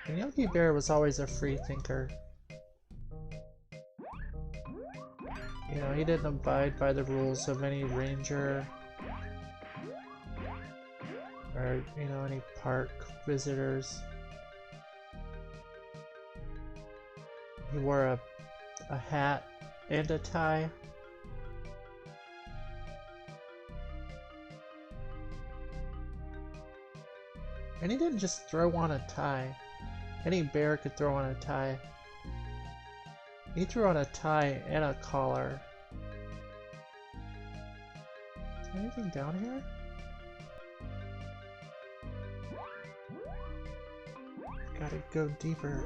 And Yogi Bear was always a free thinker. You know, he didn't abide by the rules of any ranger or, you know, any park visitors. He wore a hat and a tie. And he didn't just throw on a tie. Any bear could throw on a tie. He threw on a tie and a collar. Is there anything down here? Gotta go deeper.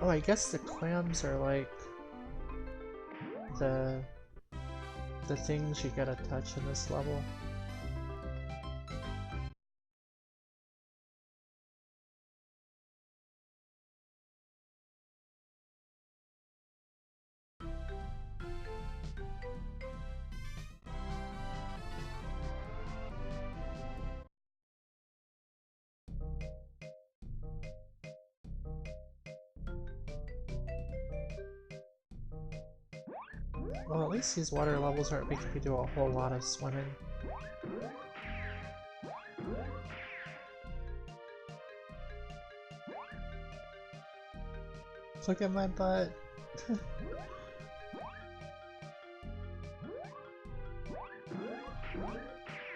Oh, I guess the clams are like the things you gotta touch in this level. Well, at least these water levels aren't making me do a whole lot of swimming. Look at my butt!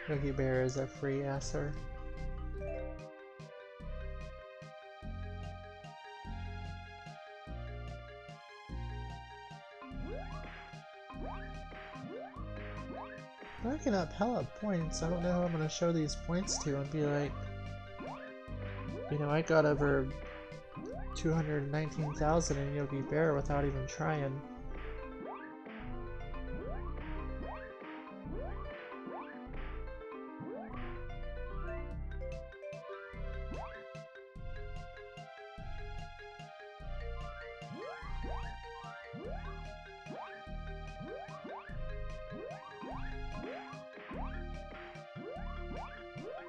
Yogi Bear is a free asser. I'm racking up hella points. I don't know who I'm gonna show these points to and be like, you know, I got over 219,000 in Yogi Bear without even trying.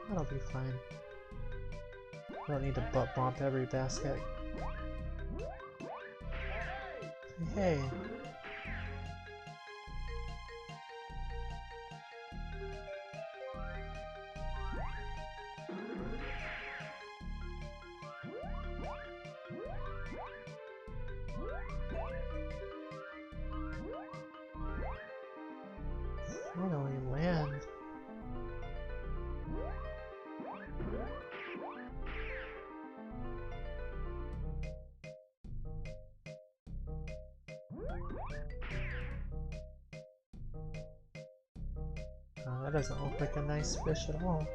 That'll be fine. I don't need to butt bump every basket. Hey. Finally land. That doesn't look like a nice fish at all.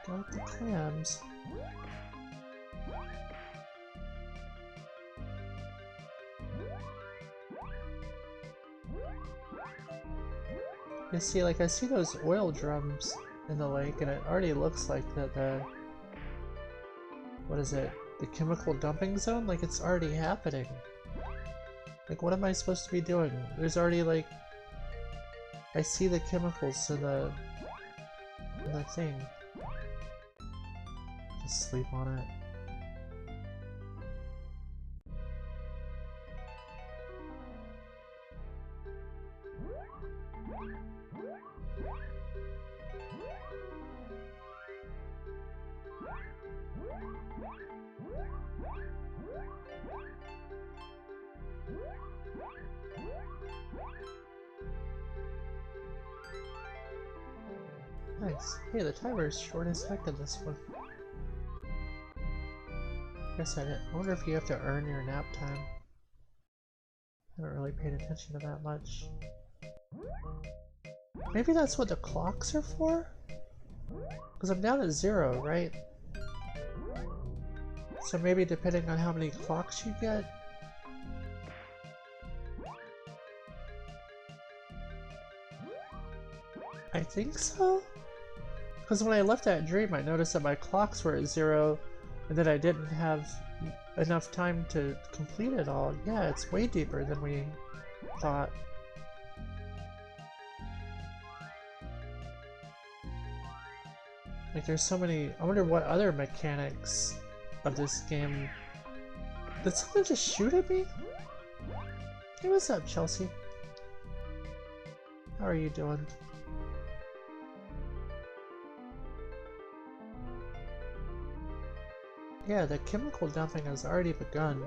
Got the clams. You see, like, I see those oil drums in the lake, and it already looks like that what is it? The chemical dumping zone? Like, it's already happening. Like, what am I supposed to be doing? There's already, like, I see the chemicals in the thing. Just sleep on it. Nice. Hey, the timer's short as heck in this one. Guess I wonder if you have to earn your nap time. I haven't really paid attention to that much. Maybe that's what the clocks are for? Because I'm down at 0, right? So maybe depending on how many clocks you get. I think so? Because when I left that dream, I noticed that my clocks were at 0, and that I didn't have enough time to complete it all. Yeah, it's way deeper than we thought. Like, there's so many. I wonder what other mechanics of this game. Did someone just shoot at me? Hey, what's up, Chelsea? How are you doing? Yeah, the chemical dumping has already begun.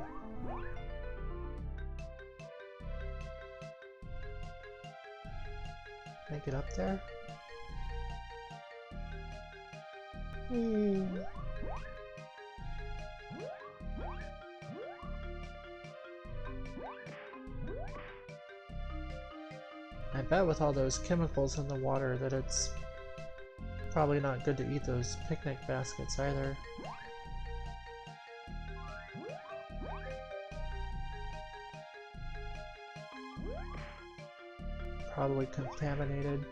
Can I get up there? Whee. I bet with all those chemicals in the water that it's probably not good to eat those picnic baskets either. Probably contaminated.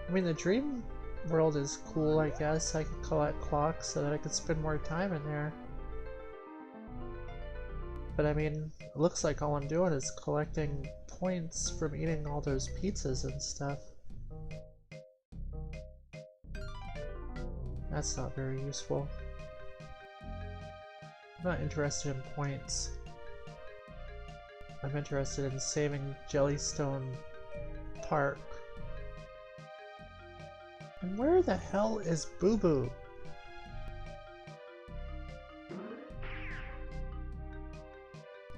I mean, the dream world is cool, I guess. I could collect clocks so that I could spend more time in there. But I mean, it looks like all I'm doing is collecting points from eating all those pizzas and stuff. That's not very useful. I'm not interested in points. I'm interested in saving Jellystone Park. And where the hell is Boo Boo?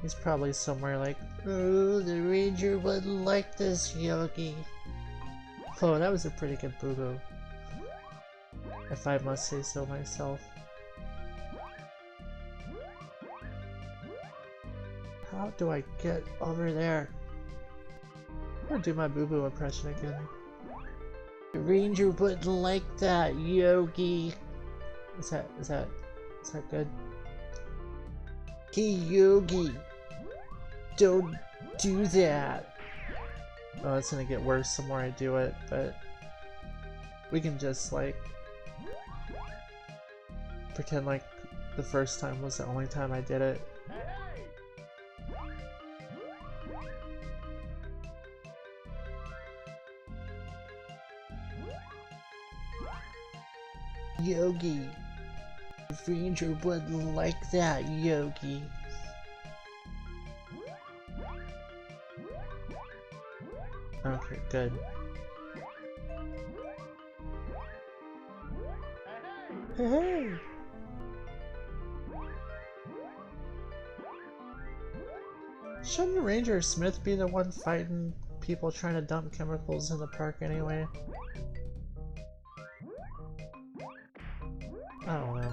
He's probably somewhere like, oh, the ranger wouldn't like this, Yogi. Oh, that was a pretty good Boo Boo, if I must say so myself. How do I get over there? I'm gonna do my Boo Boo impression again. The ranger wouldn't like that, Yogi. Is that good? Hey, Yogi, don't do that. Oh, it's gonna get worse the more I do it, but we can just like pretend like the first time was the only time I did it. Yogi, the ranger wouldn't like that, Yogi. Okay, good. Hey! Shouldn't Ranger Smith be the one fighting people trying to dump chemicals in the park anyway? I don't know.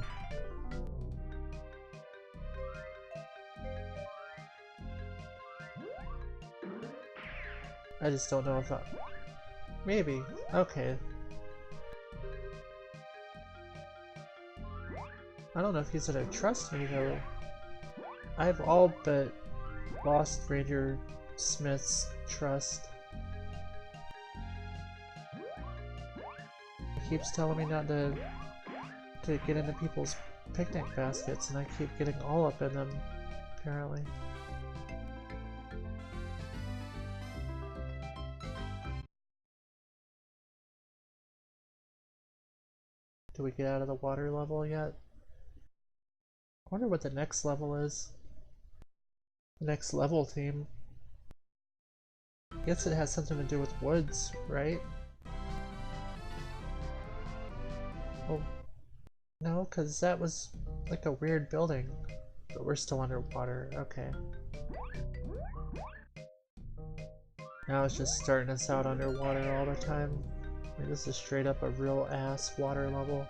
I just don't know if I... Maybe. Okay. I don't know if he's gonna trust me though. I've all but lost Ranger Smith's trust. He keeps telling me not to get into people's picnic baskets, and I keep getting all up in them, apparently. Do we get out of the water level yet? I wonder what the next level is. The next level theme. I guess it has something to do with woods, right? Oh, no, because that was like a weird building. But we're still underwater, okay. Now it's just starting us out underwater all the time. Like, this is straight up a real ass water level.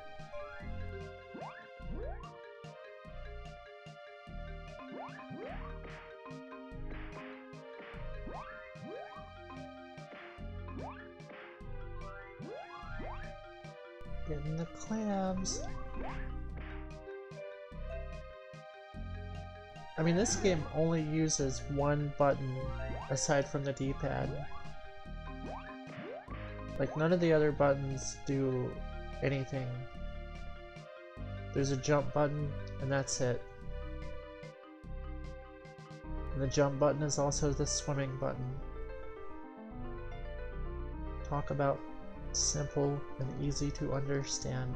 Getting the clams. I mean, this game only uses one button aside from the D-pad. Like, none of the other buttons do anything. There's a jump button, and that's it. And the jump button is also the swimming button. Talk about simple and easy to understand.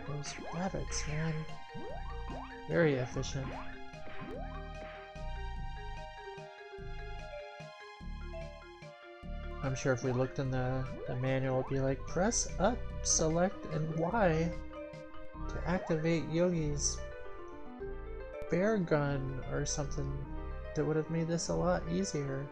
Those rabbits, man. Very efficient. I'm sure if we looked in the manual, it'd be like, press up, select, and Y to activate Yogi's bear gun or something that would have made this a lot easier.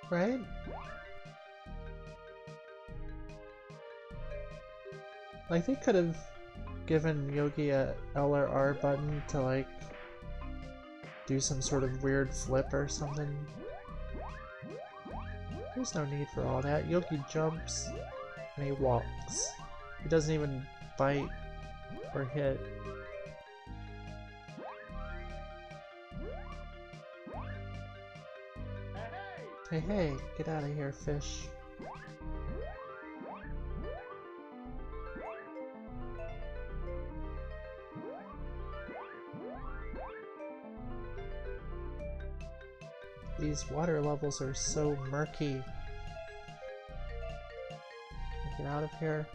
Right? Like, they could have given Yogi a L or R button to, like, do some sort of weird flip or something. There's no need for all that. Yogi jumps and he walks. He doesn't even bite or hit. Hey, hey, get out of here, fish. These water levels are so murky. Get out of here.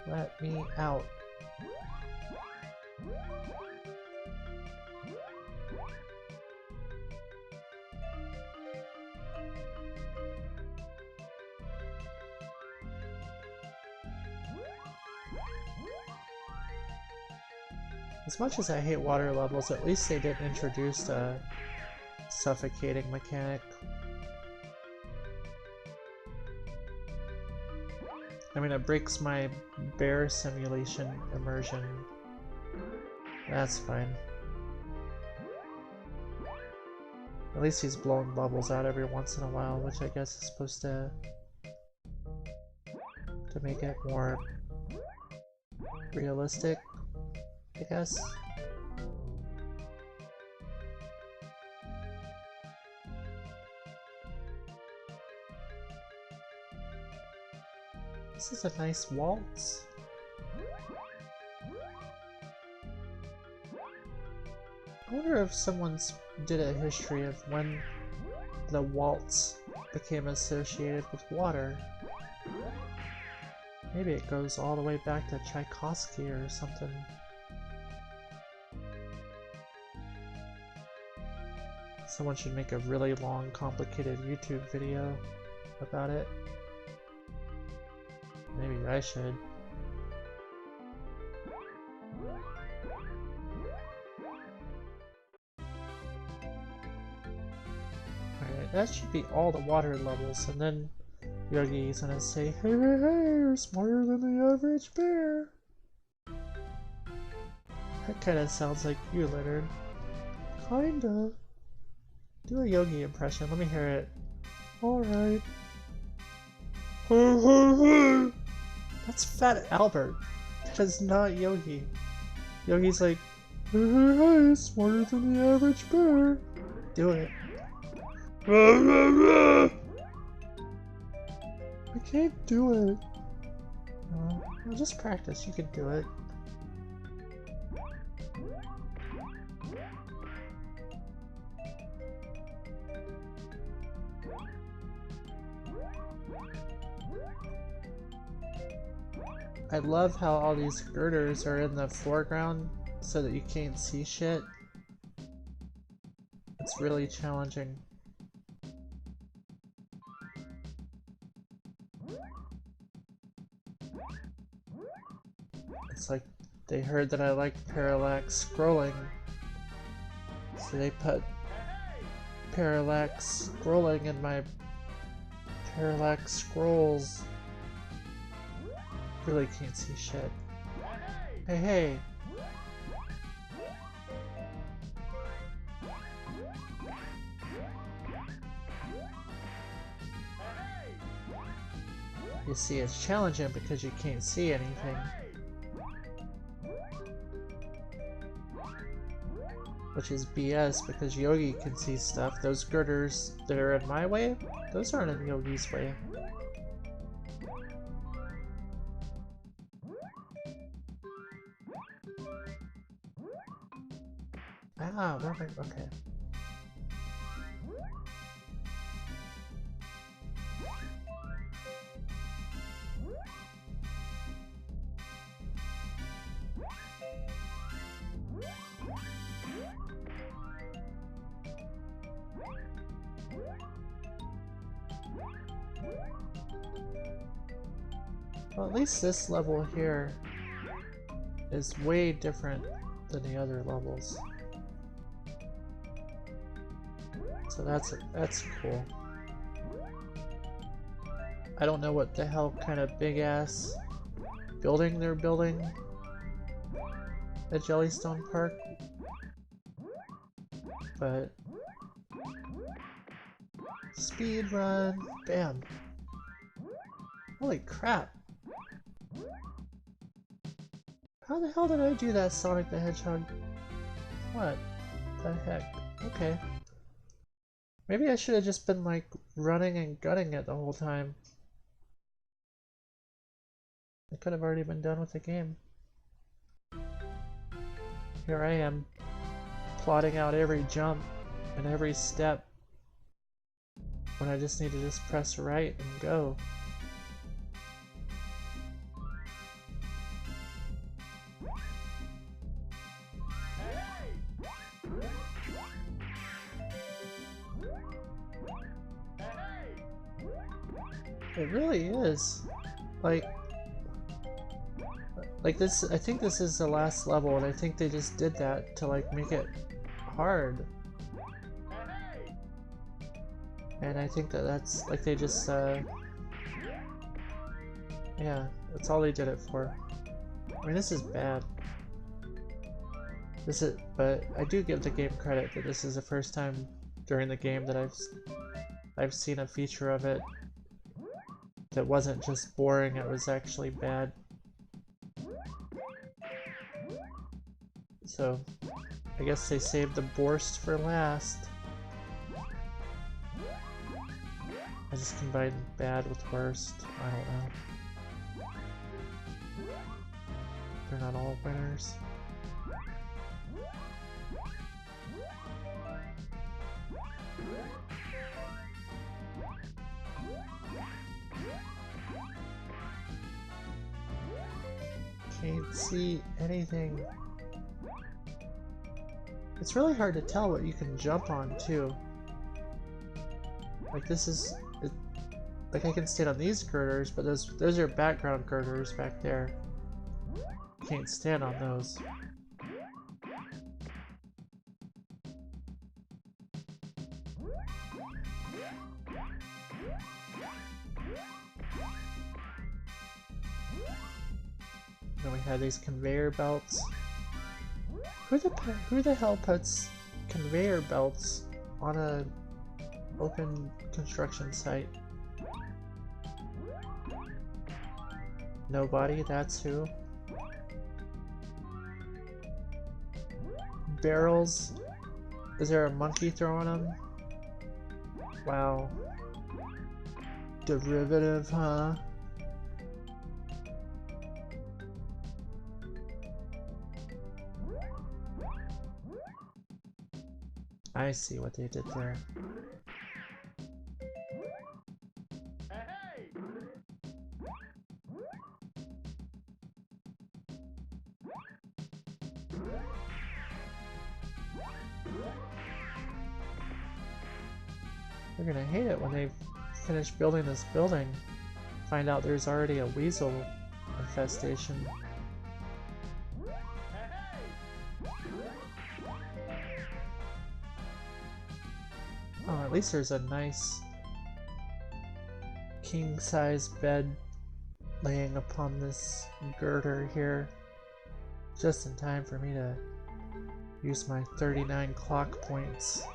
Let me out. As much as I hate water levels, at least they didn't introduce a suffocating mechanic. I mean, it breaks my bear simulation immersion. That's fine. At least he's blowing bubbles out every once in a while, which I guess is supposed to make it more realistic, I guess. This is a nice waltz. I wonder if someone's did a history of when the waltz became associated with water. Maybe it goes all the way back to Tchaikovsky or something. Someone should make a really long, complicated YouTube video about it. Maybe I should. Alright, that should be all the water levels, and then Yogi's gonna say, hey, hey, hey, you're smarter than the average bear. That kind of sounds like you, Leonard. Kinda. Do a Yogi impression. Let me hear it. Alright. That's Fat Albert. That is not Yogi. Yogi's like, hey, smarter than the average bear. Do it. I can't do it. Well, just practice. You can do it. I love how all these girders are in the foreground so that you can't see shit. It's really challenging. It's like they heard that I like parallax scrolling, so they put parallax scrolling in my parallax scrolls. Really can't see shit. Hey, hey! You see, it's challenging because you can't see anything. Which is BS because Yogi can see stuff. Those girders that are in my way, those aren't in Yogi's way. Ah, where am I? Okay. Well, at least this level here is way different than the other levels. So that's cool. I don't know what the hell kind of big ass building they're building at Jellystone Park, but speed run, bam! Holy crap! How the hell did I do that, Sonic the Hedgehog? What the heck? Okay. Maybe I should have just been like running and gutting it the whole time. I could have already been done with the game. Here I am, plotting out every jump and every step when I just need to just press right and go. It really is. Like this, I think this is the last level, and I think they just did that to like make it hard. And I think that that's like they just, yeah, that's all they did it for. I mean, this is bad. But I do give the game credit that this is the first time during the game that I've seen a feature of it that wasn't just boring, it was actually bad. So, I guess they saved the Borst for last. I just combined bad with worst. I don't know. They're not all winners. Can't see anything. It's really hard to tell what you can jump on too. Like this is, like I can stand on these girders, but those are background girders back there. Can't stand on those. Then we have these conveyor belts. Who the hell puts conveyor belts on a open construction site? Nobody, that's who. Barrels? Is there a monkey throwing them? Wow. Derivative, huh? I see what they did there. They're gonna hate it when they finish building this building. Find out there's already a weasel infestation. Oh, at least there's a nice king-size bed laying upon this girder here. Just in time for me to use my 39 clock points.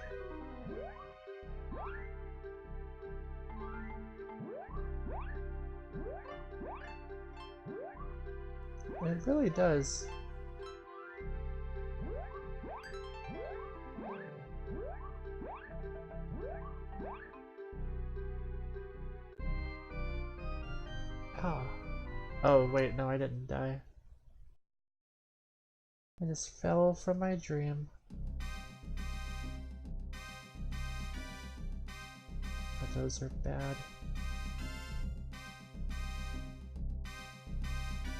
It really does. Ah. Oh, wait, no, I didn't die. I just fell from my dream. But those are bad.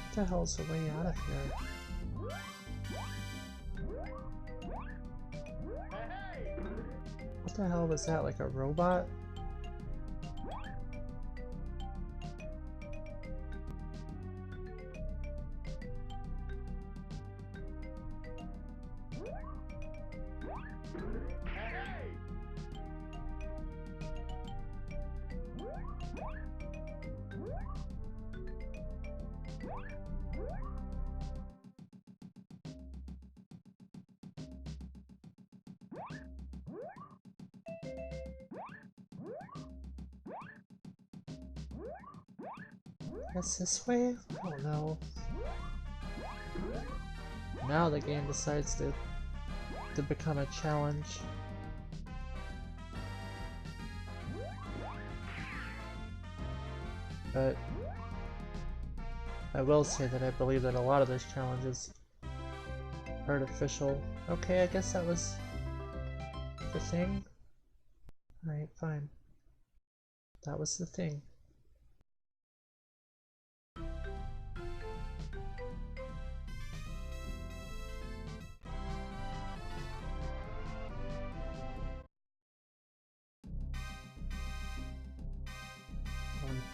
What the hell's the way out of here? What the hell was that, like a robot? Guess this way? I don't know. Now the game decides to become a challenge. But I will say that I believe that a lot of this challenge is artificial. Okay, I guess that was the thing. Alright, fine. That was the thing.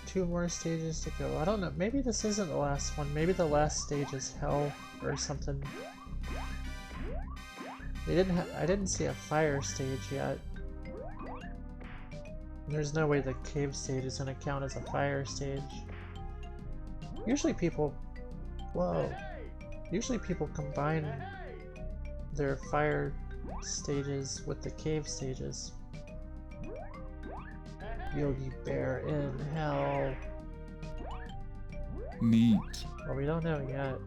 Two more stages to go. I don't know, maybe this isn't the last one. Maybe the last stage is hell or something. I didn't see a fire stage yet. There's no way the cave stage is gonna count as a fire stage. Usually people... Whoa. Usually people combine their fire stages with the cave stages. Yogi Bear in hell. Neat. Well, we don't know yet.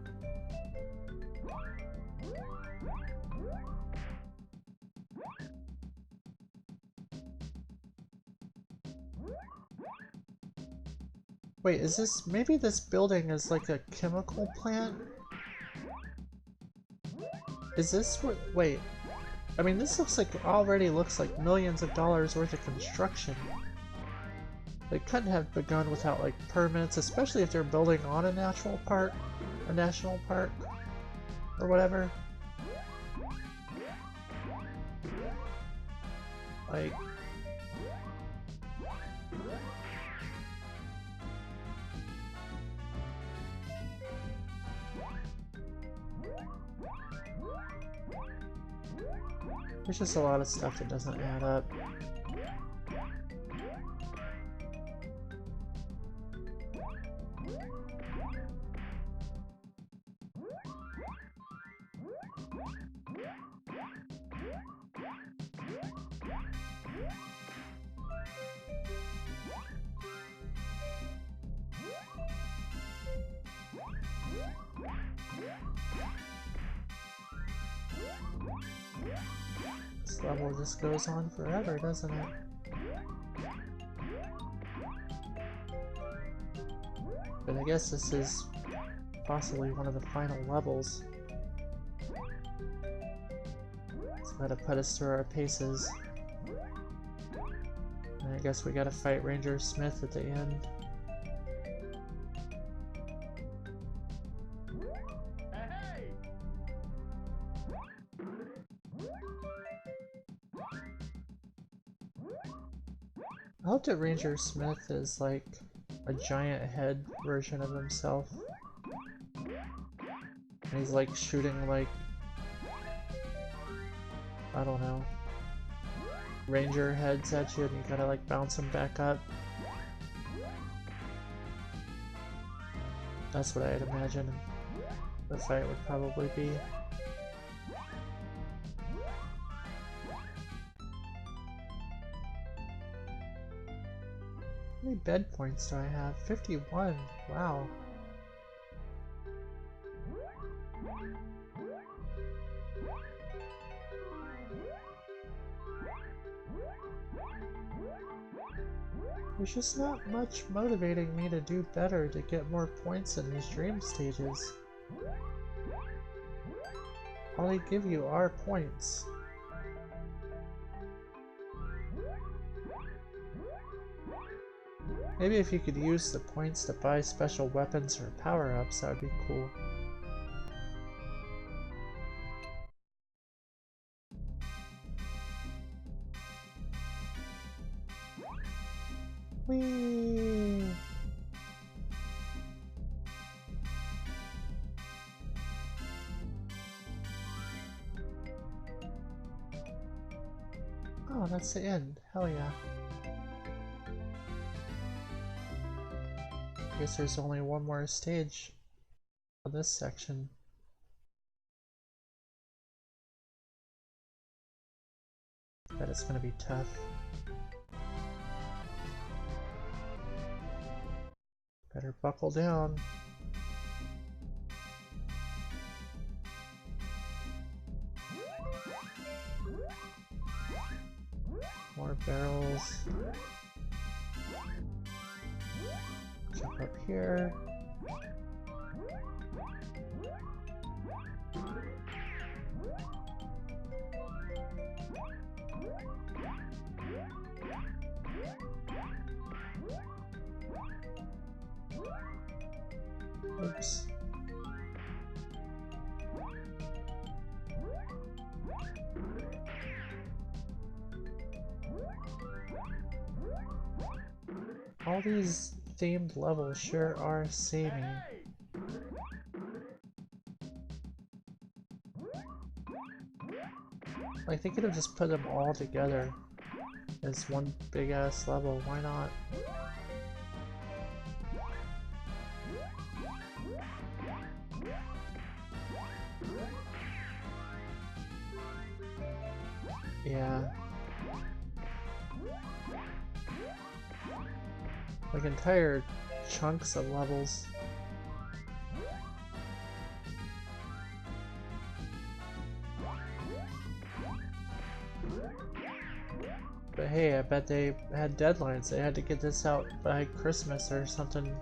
Wait, is this... maybe this building is like a chemical plant? Is this what... wait. I mean, this looks like... already looks like millions of dollars worth of construction. They couldn't have begun without, like, permits, especially if they're building on a national park, or whatever. Like... there's just a lot of stuff that doesn't add up. level just goes on forever, doesn't it? But I guess this is possibly one of the final levels. It's gotta put us through our paces. And I guess we gotta fight Ranger Smith at the end. I hope that Ranger Smith is like a giant head version of himself. And he's like shooting like, I don't know, ranger heads at you and you gotta like bounce them back up. That's what I'd imagine the fight would probably be. How many bed points do I have? 51. Wow. There's just not much motivating me to do better to get more points in these dream stages. All they give you are points. Maybe if you could use the points to buy special weapons or power-ups, that would be cool. Whee! Oh, that's the end. Hell yeah. I guess there's only one more stage on this section. Bet it's gonna be tough. Better buckle down. More barrels. Jump up here. Oops. All these themed levels sure are samey. Like, they could have just put them all together as one big ass level, why not? Yeah. Like entire chunks of levels. But hey, I bet they had deadlines. They had to get this out by Christmas or something,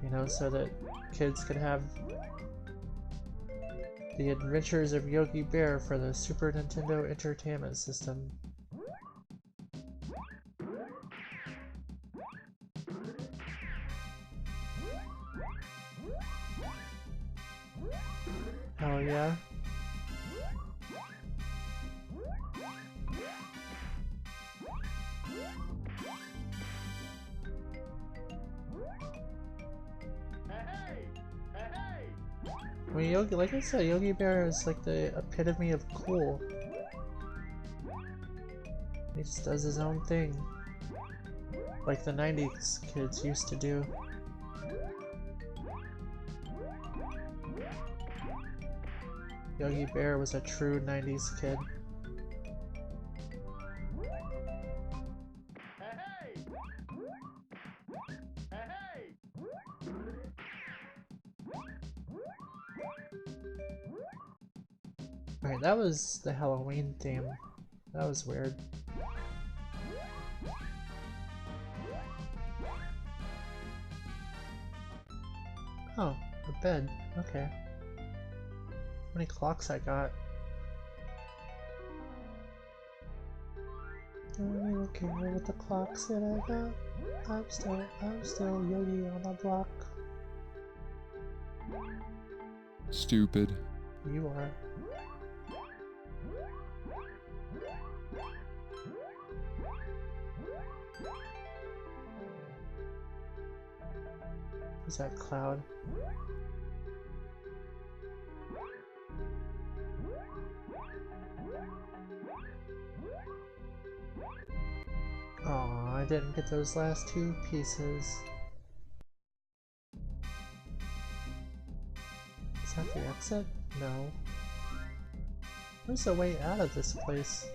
you know, so that kids could have The Adventures of Yogi Bear for the Super Nintendo Entertainment System. Hell yeah. I mean, Yogi, like I said, Yogi Bear is like the epitome of cool. He just does his own thing. Like the 90s kids used to do. Yogi Bear was a true 90s kid. Alright, that was the Halloween theme. That was weird. Oh, a bed. Okay. How many clocks I got? I don't care what the clocks that I got. I'm still Yogi on the block. Stupid. You are. Who's that cloud? Aw, I didn't get those last two pieces. Is that the exit? No. Where's the way out of this place?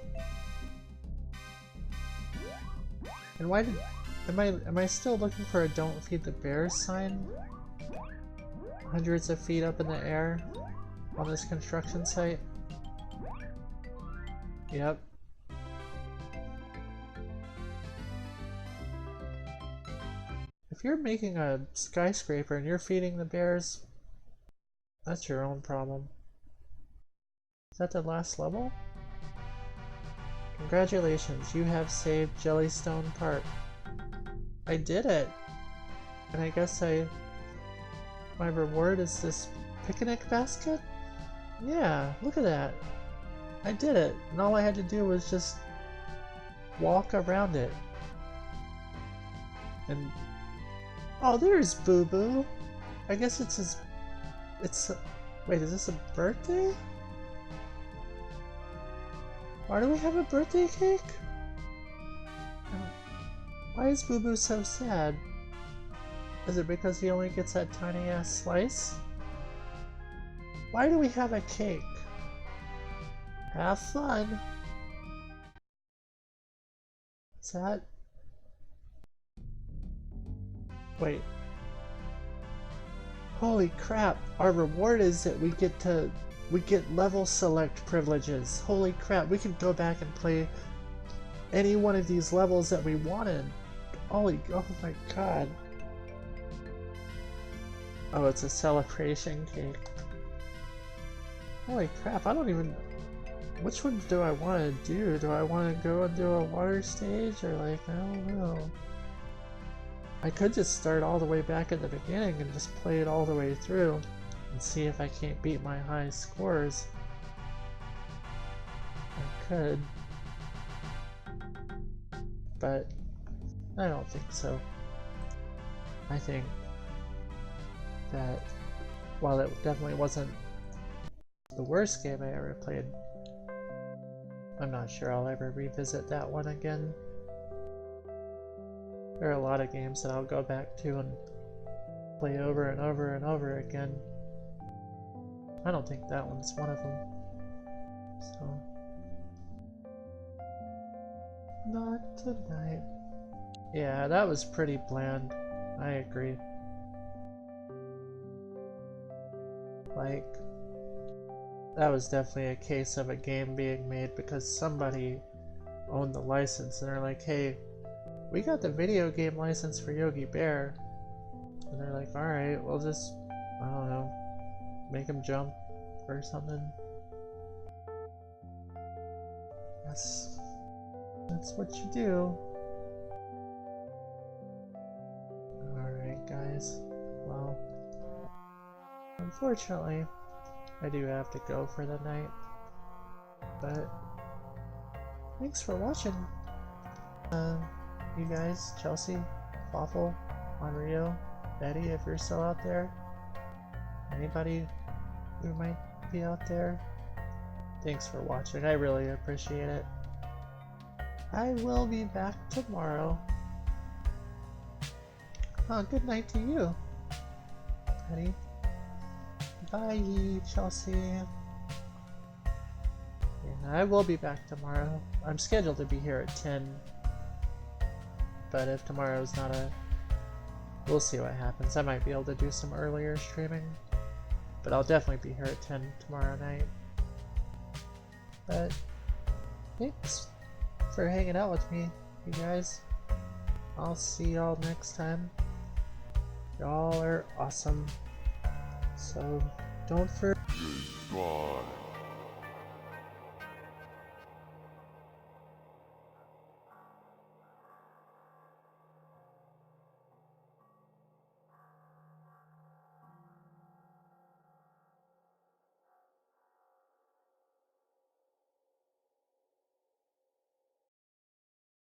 And why did... Am I still looking for a "Don't Feed the Bears" sign? Hundreds of feet up in the air on this construction site? Yep. If you're making a skyscraper and you're feeding the bears, that's your own problem. Is that the last level? Congratulations, you have saved Jellystone Park. I did it! And I guess my reward is this picnic basket? Yeah, look at that. I did it, and all I had to do was just walk around it. And oh, there's Boo Boo! I guess it's his... wait, is this a birthday? Why do we have a birthday cake? Why is Boo Boo so sad? Is it because he only gets that tiny ass slice? Why do we have a cake? Have fun! Is that... Wait. Holy crap! Our reward is that we get level select privileges. Holy crap, we can go back and play any one of these levels that we wanted. Oh my god. Oh, it's a celebration cake. Holy crap, I don't even... Which one do I want to do? Do I want to go and do a water stage, or like, I don't know. I could just start all the way back at the beginning and just play it all the way through and see if I can't beat my high scores. I could. But I don't think so. I think that while it definitely wasn't the worst game I ever played, I'm not sure I'll ever revisit that one again. There are a lot of games that I'll go back to and play over and over and over again. I don't think that one's one of them. So... not tonight. Yeah, that was pretty bland. I agree. Like, that was definitely a case of a game being made because somebody owned the license and they're like, hey, we got the video game license for Yogi Bear. And they're like, alright, we'll just, I don't know, make him jump or something. That's what you do. Alright guys, well, unfortunately, I do have to go for the night, but thanks for watching. You guys, Chelsea, Waffle, Onryo, Betty, if you're still out there, anybody who might be out there, thanks for watching. I really appreciate it. I will be back tomorrow. Oh, good night to you, Betty. Bye, Chelsea. Yeah, I will be back tomorrow. I'm scheduled to be here at 10. But if tomorrow's not a... we'll see what happens. I might be able to do some earlier streaming. But I'll definitely be here at 10 tomorrow night. But thanks for hanging out with me, you guys. I'll see y'all next time. Y'all are awesome. So don't forget. Goodbye.